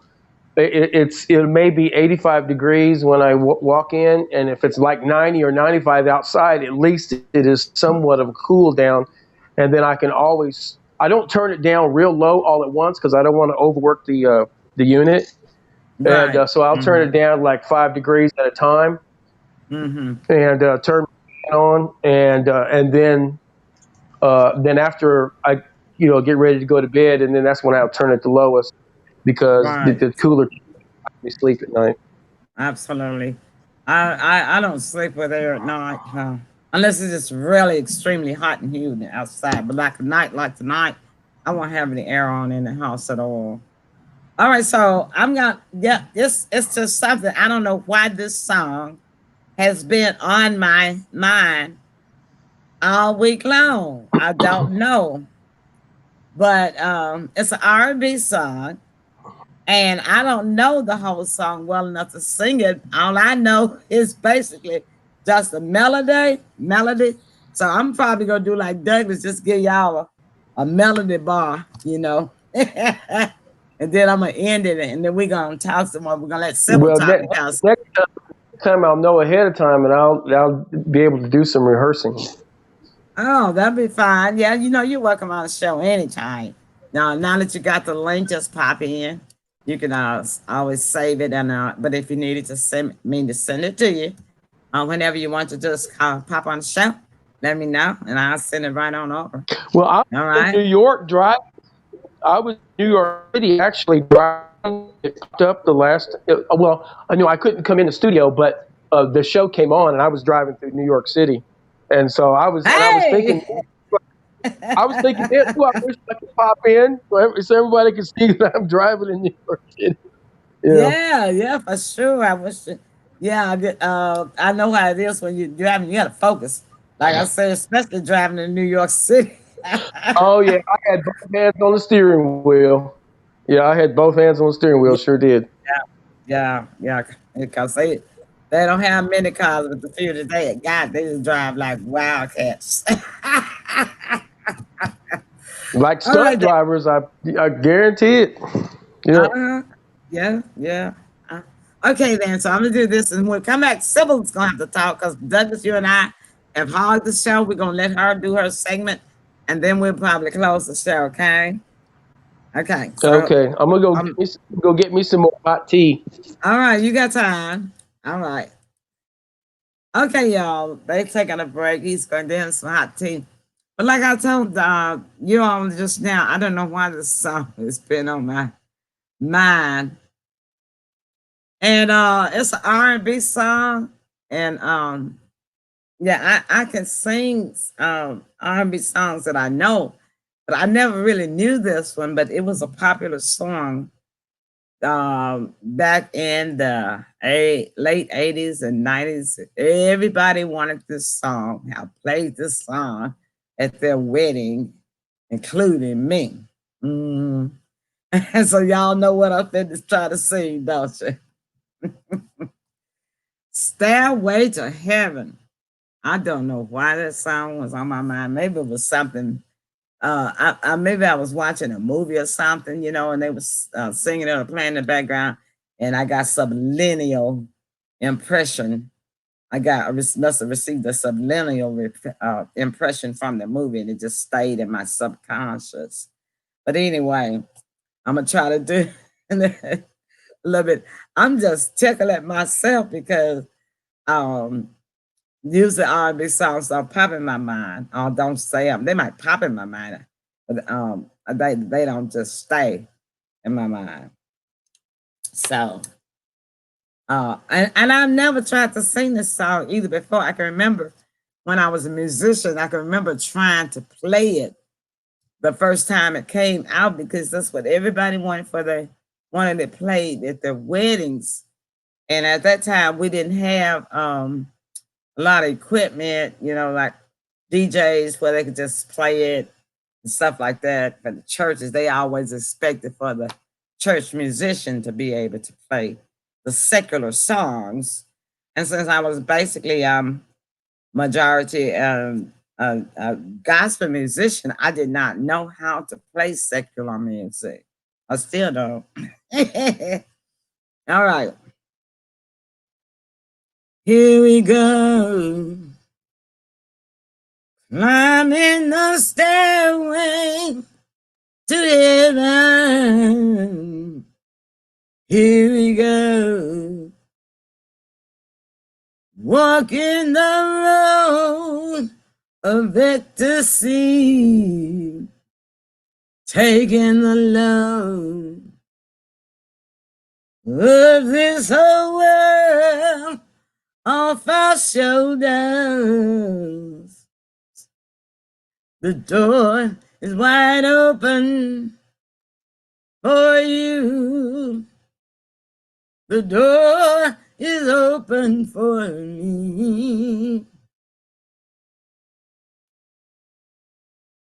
it may be 85 degrees when I walk in, and if it's like 90 or 95 outside, at least it is somewhat of a cool down, and then I don't turn it down real low all at once because I don't want to overwork the unit, and Right. so I'll turn it down like 5 degrees at a time, Mm-hmm. and turn it on, and then after I get ready to go to bed, and then that's when I'll turn it to lowest because the, Right. the cooler helps me sleep at night. Absolutely. I don't sleep with air at night, unless it's just really extremely hot and humid outside. But like a night like tonight, I won't have any air on in the house at all. All right, so I'm gonna yeah, this it's just something. I don't know why this song has been on my mind all week long. I don't know, but it's an R&B song, and I don't know the whole song well enough to sing it. All I know is basically just a melody. So I'm probably gonna do like Douglas, just give y'all a melody bar, and then I'm gonna end it, and then we're gonna talk some more. We're gonna let Sybil Well, talk because next time I'll know ahead of time, and I'll be able to do some rehearsing. oh, that'll be fine. Yeah, you're welcome on the show anytime. Now that you got the link, just pop in. You can always save it, and but if you needed to send me to send it to you, whenever you want to just pop on the show, let me know, and I'll send it right on over. Well, I was All in right. New York driving. I was in New York City actually driving. It popped up the last. Well, I knew I couldn't come in the studio, but the show came on, and I was driving through New York City, and so I was thinking. Hey. I was thinking, man, I wish I could pop in so everybody can see that I'm driving in New York City. Yeah. Yeah, yeah, for sure. I wish. Yeah, I know how it is when you're driving. You got to focus. Like I said, especially driving in New York City. Oh yeah, I had both hands on the steering wheel. Yeah, I had both hands on the steering wheel. Yeah, Sure did. yeah. Because they don't have many cars with the few that they got. They just drive like wildcats. Like All stunt right, then. drivers, I guarantee it. Yeah. Yeah. Okay, then. So I'm gonna do this, and when we come back, Sybil's gonna have to talk because Douglas, you and I have hogged the show. We're gonna let her do her segment, and then we'll probably close the show. Okay. Okay, so Okay, I'm gonna um, go get me some more hot tea. all right, you got time. All right. Okay, y'all. They taking a break. He's going to have some hot tea. But like I told you all just now, I don't know why this song has been on my mind. And it's an R&B song. And yeah, I can sing R&B songs that I know, but I never really knew this one, but it was a popular song back in the late 80s and 90s. Everybody wanted this song. I played this song at their wedding, including me. Mm. And so y'all know what I'm finna try to sing, don't you? Stairway to Heaven. I don't know why that song was on my mind. Maybe it was something. Maybe I was watching a movie or something, and they was singing it or playing in the background, and I got subliminal impression. Must have received a subliminal impression from the movie, and it just stayed in my subconscious. But anyway, I'm gonna try to do a little bit. I'm just tickling myself because um usually R&B songs don't pop in my mind. Or don't say them. They might pop in my mind, but they don't just stay in my mind. So and I've never tried to sing this song either before. I can remember when I was a musician, I can remember trying to play it the first time it came out because that's what everybody wanted it played at their weddings. And at that time we didn't have a lot of equipment, like DJs where they could just play it and stuff like that. For the churches, they always expected for the church musician to be able to play the secular songs. And since I was basically majority gospel musician, I did not know how to play secular music. I still don't. All right. Here we go. Climbing the stairway to heaven. Here we go. Walking the road of ecstasy. Taking the load of this whole world off our shoulders. The door is wide open for you. The door is open for me.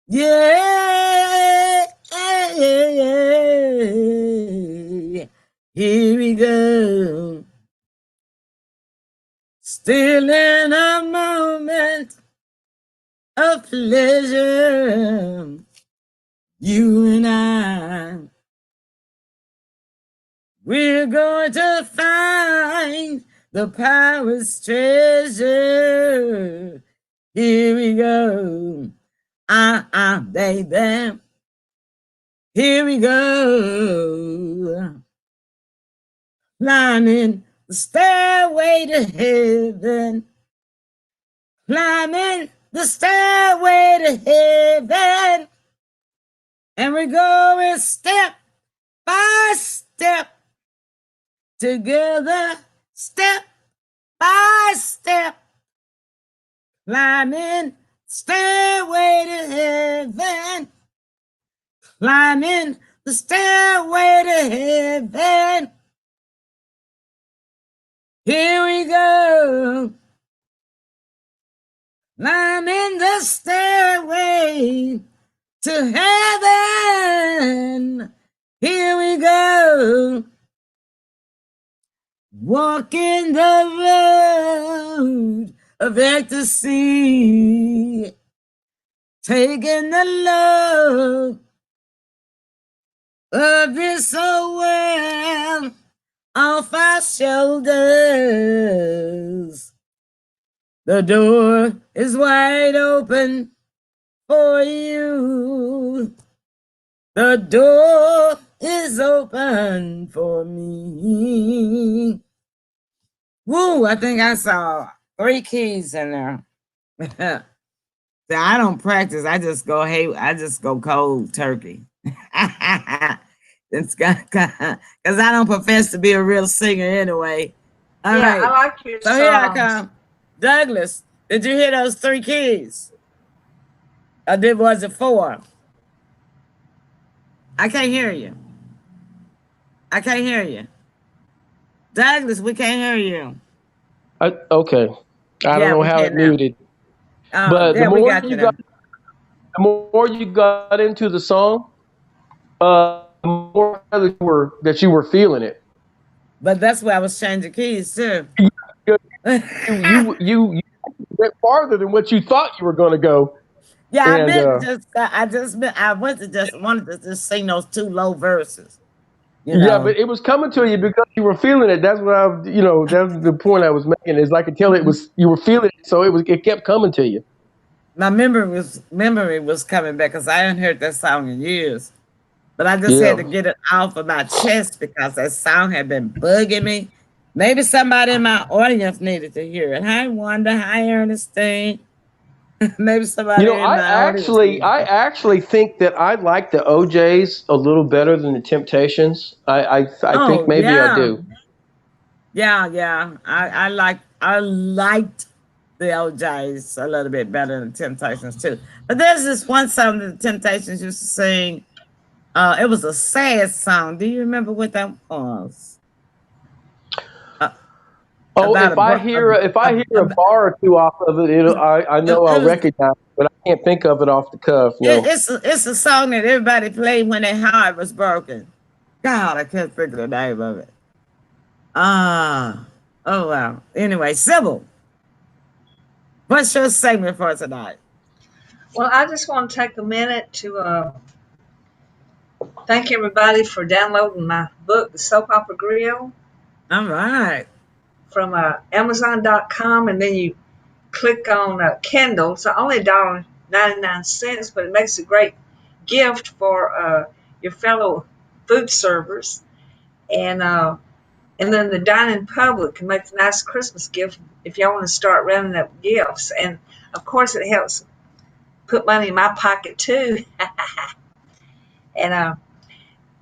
Yeah, yeah, yeah. Here we go. Still in a moment of pleasure, you and I. We're going to find the pirate's treasure. Here we go. Baby. Here we go. Climbing the stairway to heaven. Climbing the stairway to heaven. And we're going step by step. Together, step by step. Climbing stairway to heaven. Climbing the stairway to heaven. Here we go. Climbing the stairway to heaven. Here we go. Walking the road of ecstasy. Taking the load of this whole world off our shoulders. The door is wide open for you. The door is open for me. Woo, I think I saw 3 keys in there. So I don't practice. I just go, hey, I just go cold turkey. It's because I don't profess to be a real singer anyway. All Yeah, I right. like your So here I songs. come. Douglas, did you hear those 3 keys? Or was it 4? I can't hear you. I can't hear you. Douglas, we can't hear you. Okay. I don't Yeah, know we how can it now. muted, but Yeah, we got you now. the more you got into the song, the more that you were feeling it. But that's why I was changing keys too. You went farther than what you thought you were going to go, Yeah, I and meant to I went to just wanted to just sing those 2 low verses, you yeah, know. but it was coming to you because you were feeling it. That's what that's the point I was making. Is I could tell it was you were feeling it, so it kept coming to you. My memory was coming back because I hadn't heard that song in years. But I just had Yeah. to get it off of my chest because that song had been bugging me. Maybe somebody in my audience needed to hear it. Hi, Wanda. Hi, Ernestine. Maybe You somebody know, in my audience needed I to. actually think that I like the OJ's a little better than the Temptations. I think Oh maybe I yeah, do. yeah. I liked the OJ's a little bit better than the Temptations too. But there's this one song that the Temptations used to sing. It was a sad song. Do you remember what that was? Uh, Oh, about a, bro- if I hear a bar or two off of it, I know it I'll was recognize it, but I can't think of it off the cuff. it, No. it's a song that everybody played when their heart was broken. God, I can't think of the name of it. Ah, oh wow. Anyway, Sybil, what's your segment for tonight? Well, I just want to take a minute to thank everybody for downloading my book, The Soap Opera Grill, All right. from Amazon.com, and then you click on Kindle. It's only $1.99, but it makes a great gift for your fellow food servers. And then the dining public can make a nice Christmas gift if y'all want to start rounding up gifts. And of course, it helps put money in my pocket too. and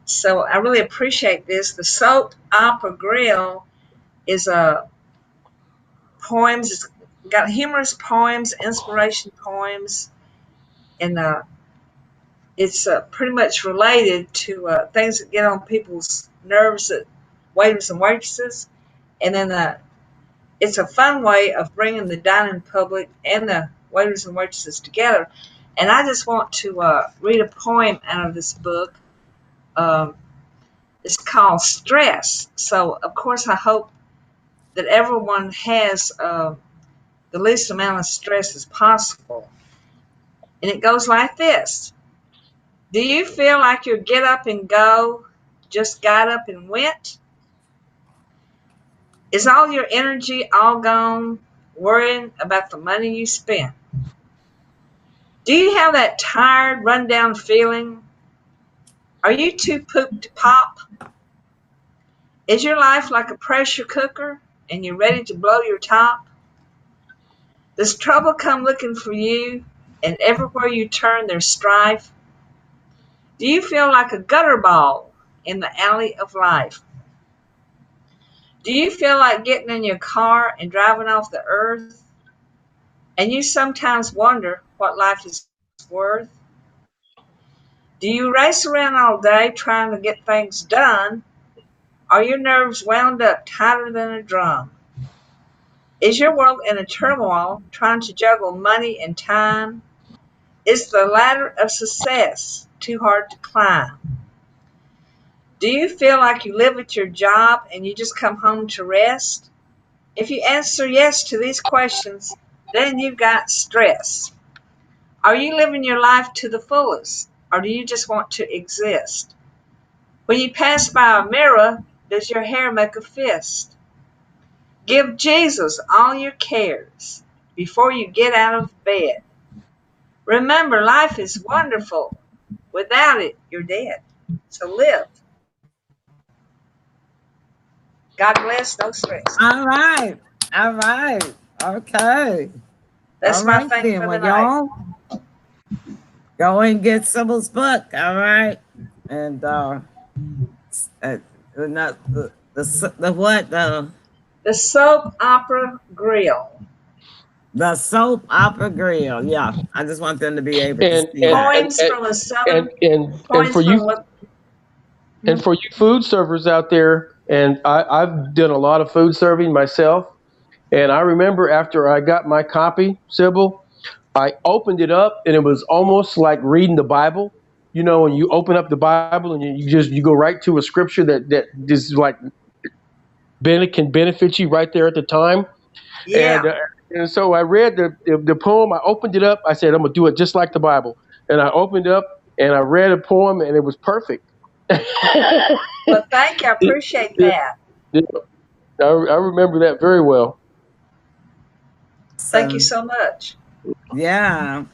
So I really appreciate this. The Soap Opera Grill is poems. It's got humorous poems, inspiration poems, and it's pretty much related to things that get on people's nerves, at waiters and waitresses. And then it's a fun way of bringing the dining public and the waiters and waitresses together. And I just want to read a poem out of this book. Um, it's called Stress. So, of course, I hope that everyone has the least amount of stress as possible. And it goes like this. Do you feel like your get up and go just got up and went? Is all your energy all gone worrying about the money you spent? Do you have that tired, run-down feeling? Are you too pooped to pop? Is your life like a pressure cooker and you're ready to blow your top? Does trouble come looking for you and everywhere you turn there's strife? Do you feel like a gutter ball in the alley of life? Do you feel like getting in your car and driving off the earth? And you sometimes wonder what life is worth? Do you race around all day trying to get things done? Are your nerves wound up tighter than a drum? Is your world in a turmoil trying to juggle money and time? Is the ladder of success too hard to climb? Do you feel like you live at your job and you just come home to rest? If you answer yes to these questions, then you've got stress. Are you living your life to the fullest, or do you just want to exist? When you pass by a mirror, does your hair make a fist? Give Jesus all your cares before you get out of bed. Remember, life is wonderful Without it, you're dead. So live. God bless, no stress. All right. All right. Okay. That's All my right thing then. for the Well, night. y'all go and get Sybil's book. All right. And not the what The soap opera grill. the soap opera grill. Yeah, I just want them to be able to and see and that. and Poems and from a and southern and poems for you from what and for you food servers out there, and I've done a lot of food serving myself. And I remember after I got my copy, Sybil, I opened it up, and it was almost like reading the Bible. You know, when you open up the Bible and you go right to a scripture that is like can benefit you right there at the time. And yeah. so I read the poem. I opened it up. I said, I'm gonna do it just like the Bible. And I opened up and I read a poem, and it was perfect. Yeah, Well, thank you. I appreciate that. yeah. I remember that very well. Thank you So so much. yeah.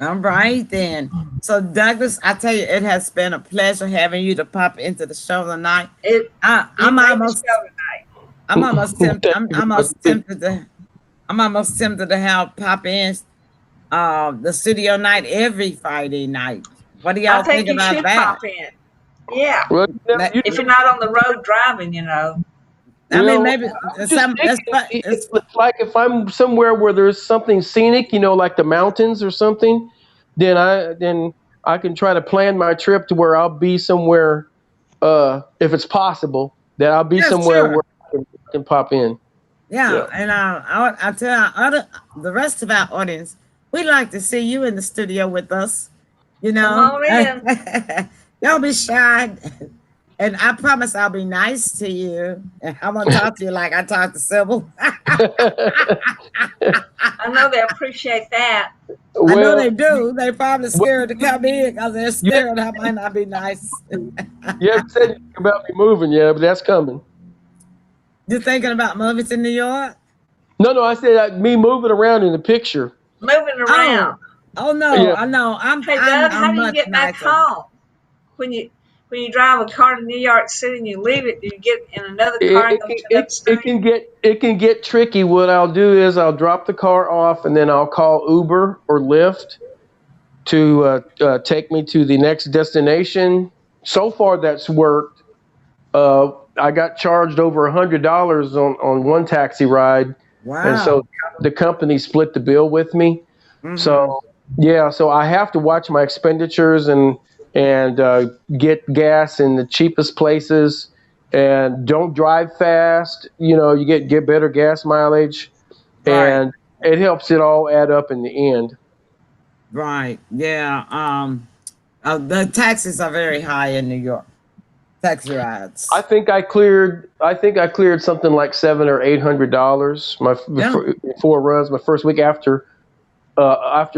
All right then. So Douglas, I tell you, it has been a pleasure having you to pop into the show tonight. It I, you I'm made the almost show tonight. I'm almost tempted. Thank you very much. I'm almost tempted to have pop in the studio night every Friday night. What do I y'all think think you about should that? pop in. Yeah. Well, That- If you're not on the road driving, I mean, well, maybe I'm just some. thinking it's like if I'm somewhere where there's something scenic, like the mountains or something, then I can try to plan my trip to where I'll be somewhere, if it's possible, that I'll be Yeah, somewhere sure. where I can pop in. Yeah, Yeah. and I tell the rest of our audience, we'd like to see you in the studio with us. You come know, on in. don't be shy. And I promise I'll be nice to you. And I won't talk to you like I talk to Sybil. I know they appreciate that. I know they Well, do. They probably well, scared to come in because they're you scared I might not be nice. you haven't said anything about me moving yet, but that's coming. You thinking about moving to New York? No, no, I said me moving around in the picture. Moving around. Oh, oh no, Yeah. I know. Hey Doug, how I'm do you much get back nicer. home? When you drive a car to New York City and you leave it, do you get in another car and It, go it, to it, another it state? can get tricky. What I'll do is I'll drop the car off, and then I'll call Uber or Lyft to take me to the next destination. So far, that's worked. I got charged over $100 on one taxi ride, and so Wow. the company split the bill with me. So Mm-hmm. yeah, so I have to watch my expenditures and get gas in the cheapest places, and don't drive fast. You get better gas mileage, Right. and it helps it all add up in the end. Right. Yeah. The taxes are very high in New York. Taxi I rides. think I cleared. I think I cleared something like $700 or $800 Yeah. before runs my first week after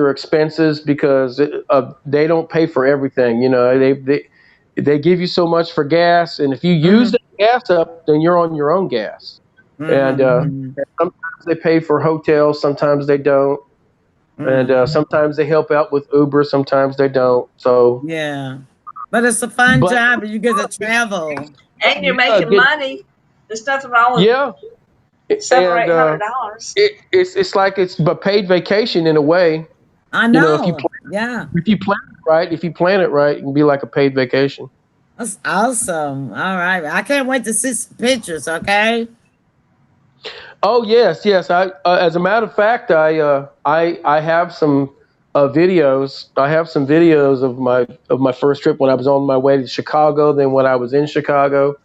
expenses, because they don't pay for everything. They give you so much for gas, and if you use Mm-hmm. that gas up, then you're on your own gas. And Mm-hmm. sometimes they pay for hotels, sometimes they don't, and Mm-hmm. sometimes they help out with Uber, sometimes they don't. So, Yeah. But it's a fun but job and you get to travel. And you're yeah, making money. There's nothing wrong with yeah, seven or and eight hundred dollars. it's like it's a paid vacation in a way. I If you know. plan, Yeah. if you plan it right, it can be like a paid vacation. That's awesome. All right. I can't wait to see some pictures, okay? Oh yes, yes. As a matter of fact, I have some videos. I have some videos of my first trip when I was on my way to Chicago, then when I was in Chicago,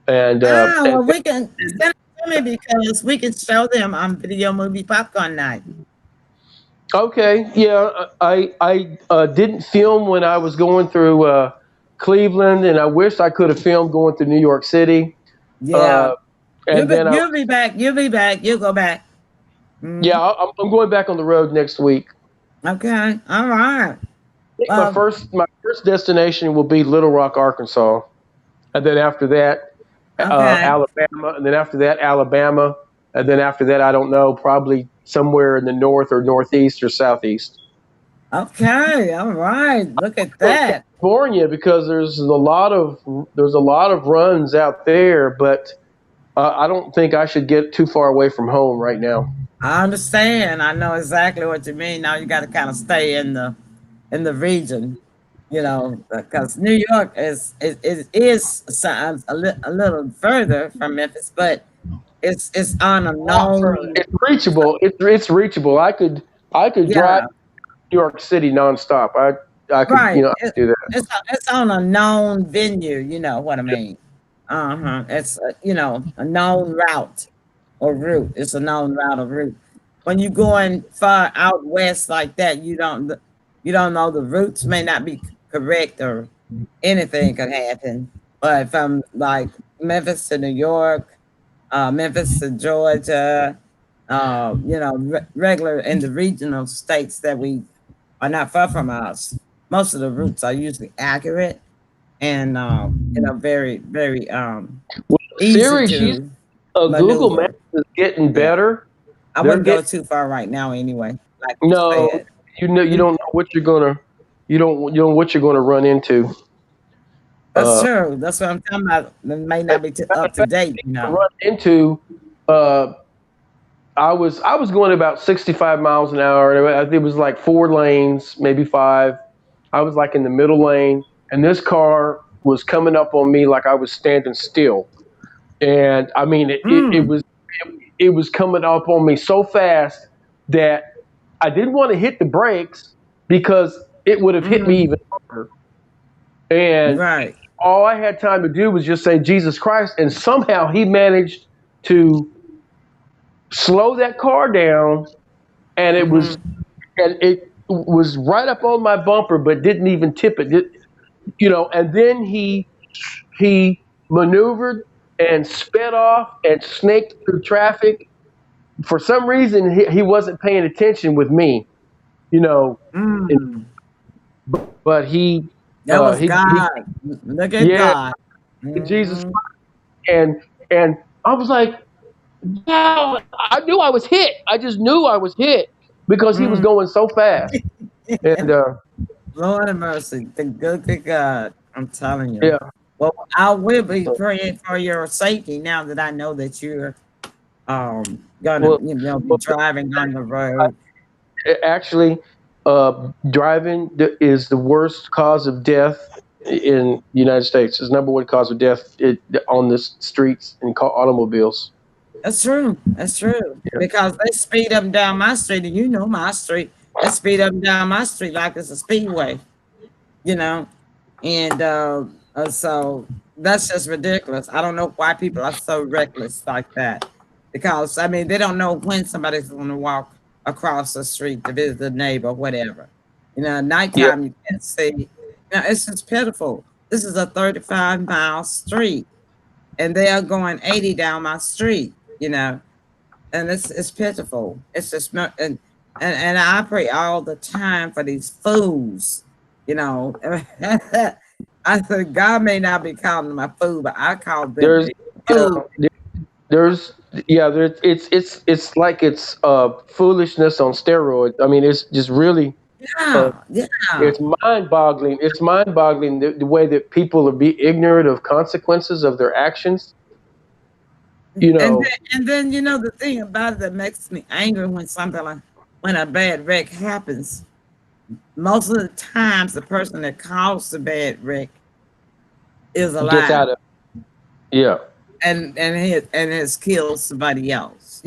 and Ah, well, we can send it to me because we can show them on Video Movie Popcorn Night. okay, yeah. I didn't film when I was going through Cleveland, and I wish I could have filmed going through New York City. Yeah. Uh, and then You'll be back. You'll be back. You'll go back. yeah, Mm, I'm going back on the road next week. okay. All right. I think my Um, first destination will be Little Rock, Arkansas, and then after that, okay. Alabama, and then after that, Alabama, and then after that, I don't know, probably somewhere in the north or northeast or southeast. Okay, all right. Look at that. California, because there's a lot of runs out there, but I don't think I should get too far away from home right now. I understand. I know exactly what you mean. Now you got to kind of stay in the region, because New York is a little further from Memphis, but it's on a A lot further. known. It's reachable. It's reachable. I could drive Yeah, New York City nonstop. I could right. I could do that. It's on a known venue. You know what I mean? It's a known route or route. It's a known route or route. When you're going far out west like that, you don't know the routes may not be correct or anything could happen. But from like Memphis to New York, Memphis to Georgia, regular in the regional states that we are not far from us, most of the routes are usually accurate and very very Well, easy Siri, to Google Maps maneuver. is getting Yeah, better. I They're wouldn't go getting too far right now anyway. Like you no. said, You don't know what you're gonna you don't know what you're gonna run into. that's Uh, true. That's what I'm talking about. It may Matter not be of up to fact, date. run into. Uh, I was going about 65 miles an hour, and it was like four lanes, maybe five. I was like in the middle lane, and this car was coming up on me like I was standing still. And I mean, Mm, it was coming up on me so fast that I didn't want to hit the brakes because it would have hit me mm, even harder. And right. all I had time to do was just say Jesus Christ, and somehow he managed to slow that car down, and Mm-hmm. it was right up on my bumper, but didn't even tip it. And then he maneuvered and sped off and snaked through traffic. For some reason, he wasn't paying attention with me, you know. And, Mm. but That was he God. Look at yeah, God. Jesus, Hmm. and and I was like, wow, I knew I was hit. I just knew I was hit because he was Mm. going so fast. And Lord have mercy. The good God. I'm telling you. yeah, Well, I will be praying for your safety now that I know that you're gonna well, be well driving on the road. actually, driving is the worst cause of death in the United States. It's number one cause of death on the streets in automobiles. That's true. That's true. Yeah. Because they speed up and down my street, and you know my street. They speed up and down my street like it's a speedway, you know. And so that's just ridiculous. I don't know why people are so reckless like that. Because I mean, they don't know when somebody's going to walk across the street to visit a neighbor, whatever. At Yeah. nighttime you can't see. It's just pitiful. This is a 35-mile street, and they are going 80 down my street. And it's pitiful. It's just and I pray all the time for these fools. You know, I said God may not be calling them a fool, but I call them There's a yeah, fool. there's it's like it's foolishness on steroids. I mean, it's just really uh, Yeah, yeah. it's mind-boggling. It's mind-boggling the way that people are be ignorant of consequences of their actions. You And know, then, the thing about it that makes me angry when something like when a bad wreck happens. Most of the times, the person that caused the bad wreck is gets alive out of yeah. and has killed somebody else.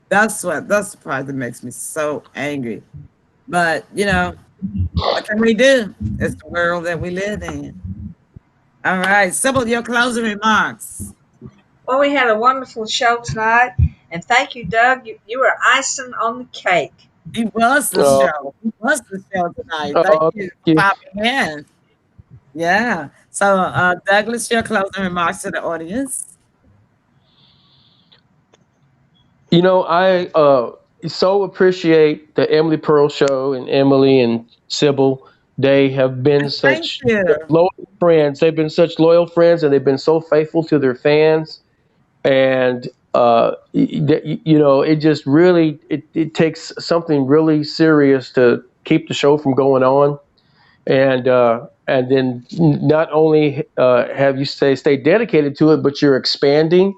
That's the part that makes me so angry. But what can we do? It's the world that we live in. All right, Sybil, your closing remarks. Well, we had a wonderful show tonight, and thank you, Doug. You were icing on the cake. He was the Uh, show. He was the show tonight. Thank thank you for you. popping in. Yeah. So, Douglas, your closing remarks to the audience. I so appreciate the Emily Pearl show and Emily and Sybil. They have been Thank such you. loyal friends. They've been such loyal friends, and they've been so faithful to their fans. And it just really it takes something really serious keep the show from going on, and then not only have you stay dedicated to it, but you're expanding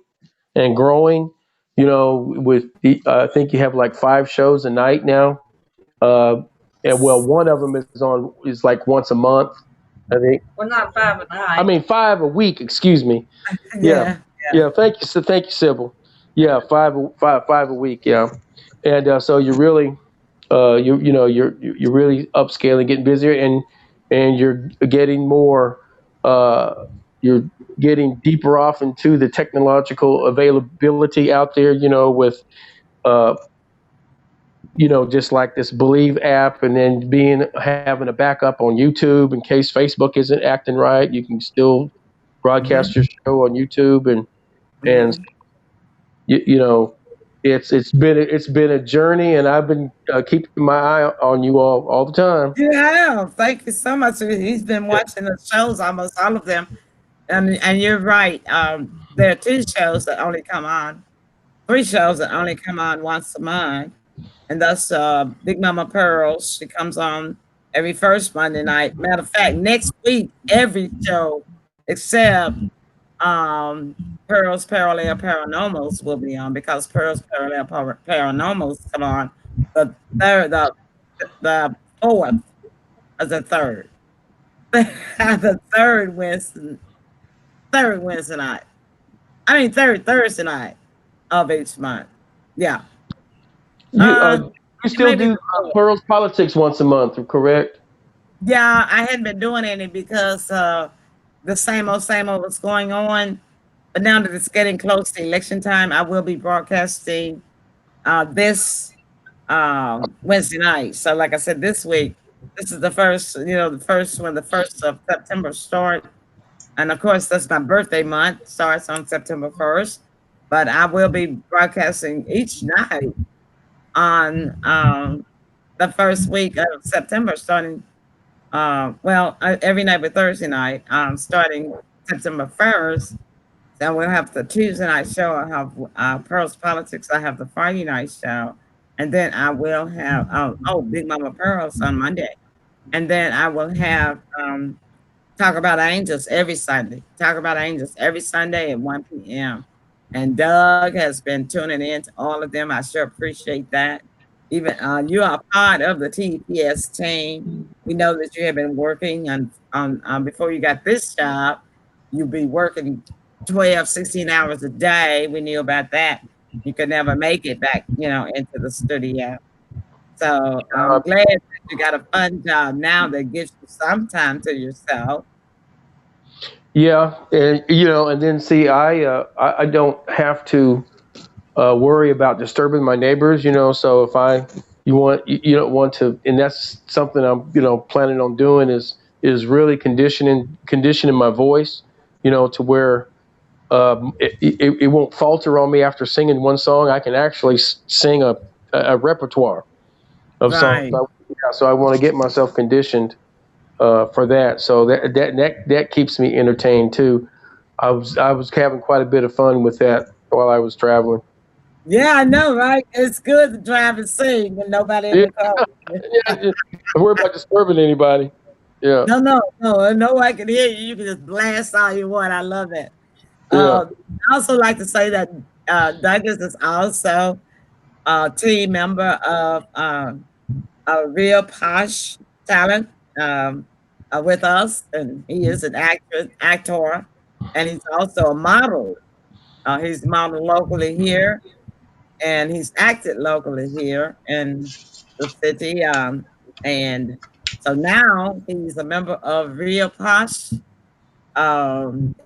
and growing. With I think you have like 5 shows a night now. Uh, and well, one of them is like once a month, I think. Well, not 5 a I night. mean 5 a week. Excuse me. Yeah, Yeah. yeah. Thank you, thank you, Sybil. Yeah, five a week. Yeah, and so you're really, you're really upscaling, getting busier, and you're getting more. Uh, you're getting deeper off into the technological availability out there. With uh, just like this Believe app, and then having a backup on YouTube in case Facebook isn't acting right. You can still Mhm, broadcast your show on YouTube, and mhm. you know, it's been a journey, and I've been keeping my eye on you all the time. You have. Thank you so much. He's been Yeah. watching the shows, almost all of them. And you're right. There are 2 shows that only come on, 3 shows that only come on once a month. And that's Big Mama Pearls. She comes on every first Monday night. Matter of fact, next week, every show except Pearls Parallel Paranormals will be on because Pearls Parallel Paranormals come on the third, the fourth, or the third, the third Wednesday night. I mean, third Thursday night of each month. Yeah. You Uh, you it still may be do the fourth. Pearls Politics once a month, correct? Yeah, I hadn't been doing any because the same old was going on. But now that it's getting close to election time, I will be broadcasting this Wednesday night. So, like I said, this week, this is the first, the first when the 1st of September start. And of course, that's my birthday month, starts on September 1st. But I will be broadcasting each night on the first week of September, starting every night but Thursday night, starting September 1st. Then we'll have the Tuesday night show. I have Pearls Politics. I have the Friday night show. And then I will have, Big Mama Pearls on Monday. And then I will have Talk About Angels every Sunday. Talk About Angels every Sunday at 1 p.m. And Doug has been tuning in to all of them. I sure appreciate that. Even you are part of the TPS team. We know that you have been working on before you got this job. You'll be working 12, 16 hours a day. We knew about that. You could never make it back, into the studio. So Uh, I'm glad that you got a fun job now that gives you some time to yourself. yeah, and then see, I don't have to worry about disturbing my neighbors. So if you don't want to, and that's something I'm planning on doing is really conditioning my voice, to where it won't falter on me after singing one song. I can actually sing a repertoire of songs. Right. So I want to get myself conditioned for that. So that keeps me entertained too. I was having quite a bit of fun with that while I was traveling. Yeah, I know, right? It's good to drive and sing when nobody in Yeah, the car. yeah. Don't worry about disturbing anybody. Yeah, No, no, no, no one can hear you. You can just blast all you want. I love it. yeah. I also like to say that Douglas is also a team member of a real posh talent with us, and he is an actor, and he's also a model. He's modeled locally here, and he's acted locally here in the city. And so now he's a member of Real Posh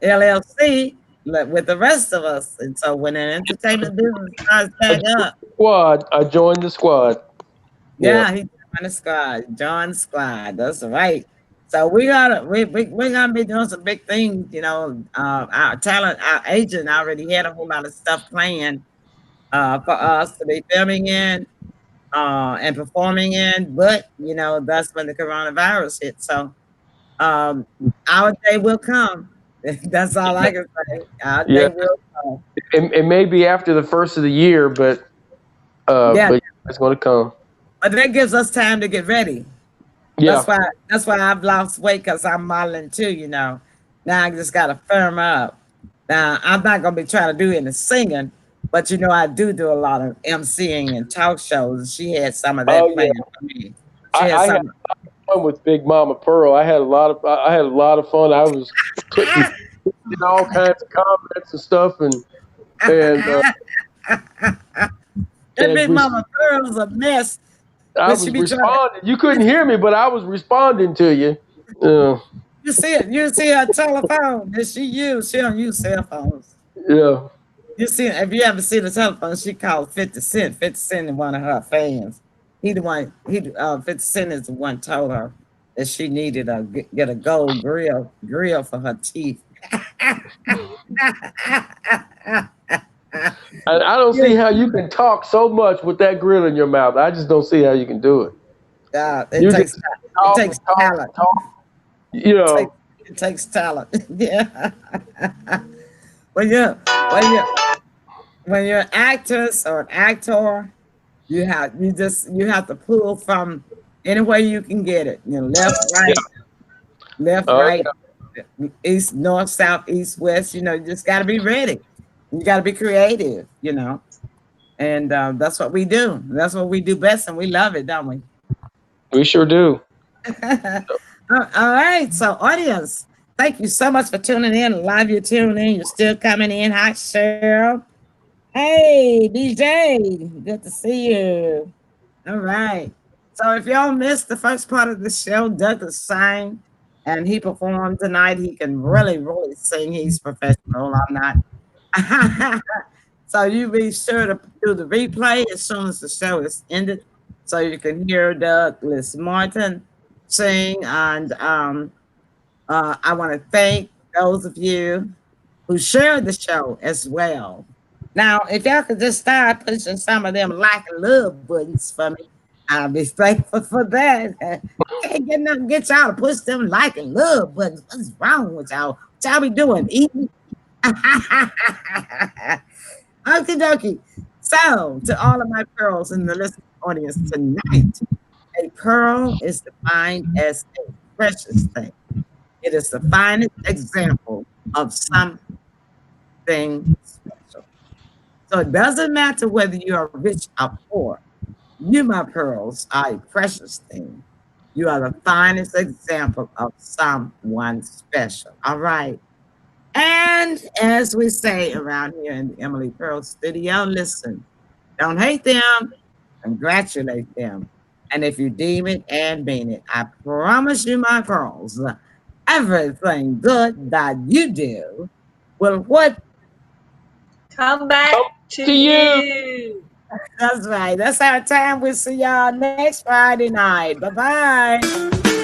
LLC with the rest of us. And so when an entertainment business starts I back joined up, the squad. I joined the squad. Yeah, yeah, he's on the squad, John Squad. That's right. So we're gonna be doing some big things. Our agent already had a whole lot of stuff planned for us to be filming in and performing in. But that's when the coronavirus hit. So um, our day will come. That's all I can say. Our yeah. day will come. It may be after the first of the year, but Yeah, but it's going to come. But that gives us time to get ready. Yeah. That's why I've lost weight because I'm modeling too, you know. Now I just gotta firm up. Now I'm not gonna be trying to do any singing, but you know I do a lot of MCing and talk shows. She had some of Oh that yeah. planned for me. She had I had some. fun with Big Mama Pearl. I had a lot of fun. I was putting in all kinds of comments and stuff, and That and big res- mama girl's a mess. I But she was be trying to. responding. You couldn't hear me, but I was responding to you. You see it. You see her telephone that she use. She don't use cell phones. Yeah. You see, if you ever see the telephone, she called 50 Cent. 50 Cent is one of her fans. He the one. 50 Cent is the one told her that she needed a get a gold grill for her teeth. I don't Yeah, see how you can talk so much with that grill in your mouth. I just don't see how you can do it. it You can takes it talk and takes talk talent. and talk. You It takes know. it takes talent. Yeah. when you when you when you're an actress or an actor, you have to pull from any way you can get it. You know, left, Oh right, east, north, south, east, west. You know, you just got to be ready. You got to be creative. You know, and that's what we do. That's what we do best, and we love it, don't we? we sure do. All right, so audience, thank you so much for tuning in. Live, you tuning in. You're still coming in. Hi, Cheryl. Hey, DJ. Good to see you. All right. So if y'all missed the first part of the show, Douglas sang and he performed tonight. He can really sing. He's professional. I'm not. So you be sure to do the replay as soon as the show is ended so you can hear Douglas Martin sing. And I want to thank those of you who shared the show as well. Now, if y'all could just start pushing some of them like and love buttons for me, I'll be thankful for that. Can't get nothing get y'all to push them like and love buttons. What's wrong with y'all? What y'all be doing? Eating? Okie dokie. So, to all of my pearls in the listening audience tonight, a pearl is defined as a precious thing. It is the finest example of something special. So it doesn't matter whether you are rich or poor. You, my pearls, are a precious thing. You are the finest example of someone special. All right. And as we say around here in the Emily Pearl Studio, listen, don't hate them, congratulate them. And if you deem it and mean it, I promise you, my pearls, everything good that you do will what? Come back Come to to you. you. That's right. That's our time. We'll see y'all next Friday night. Bye bye.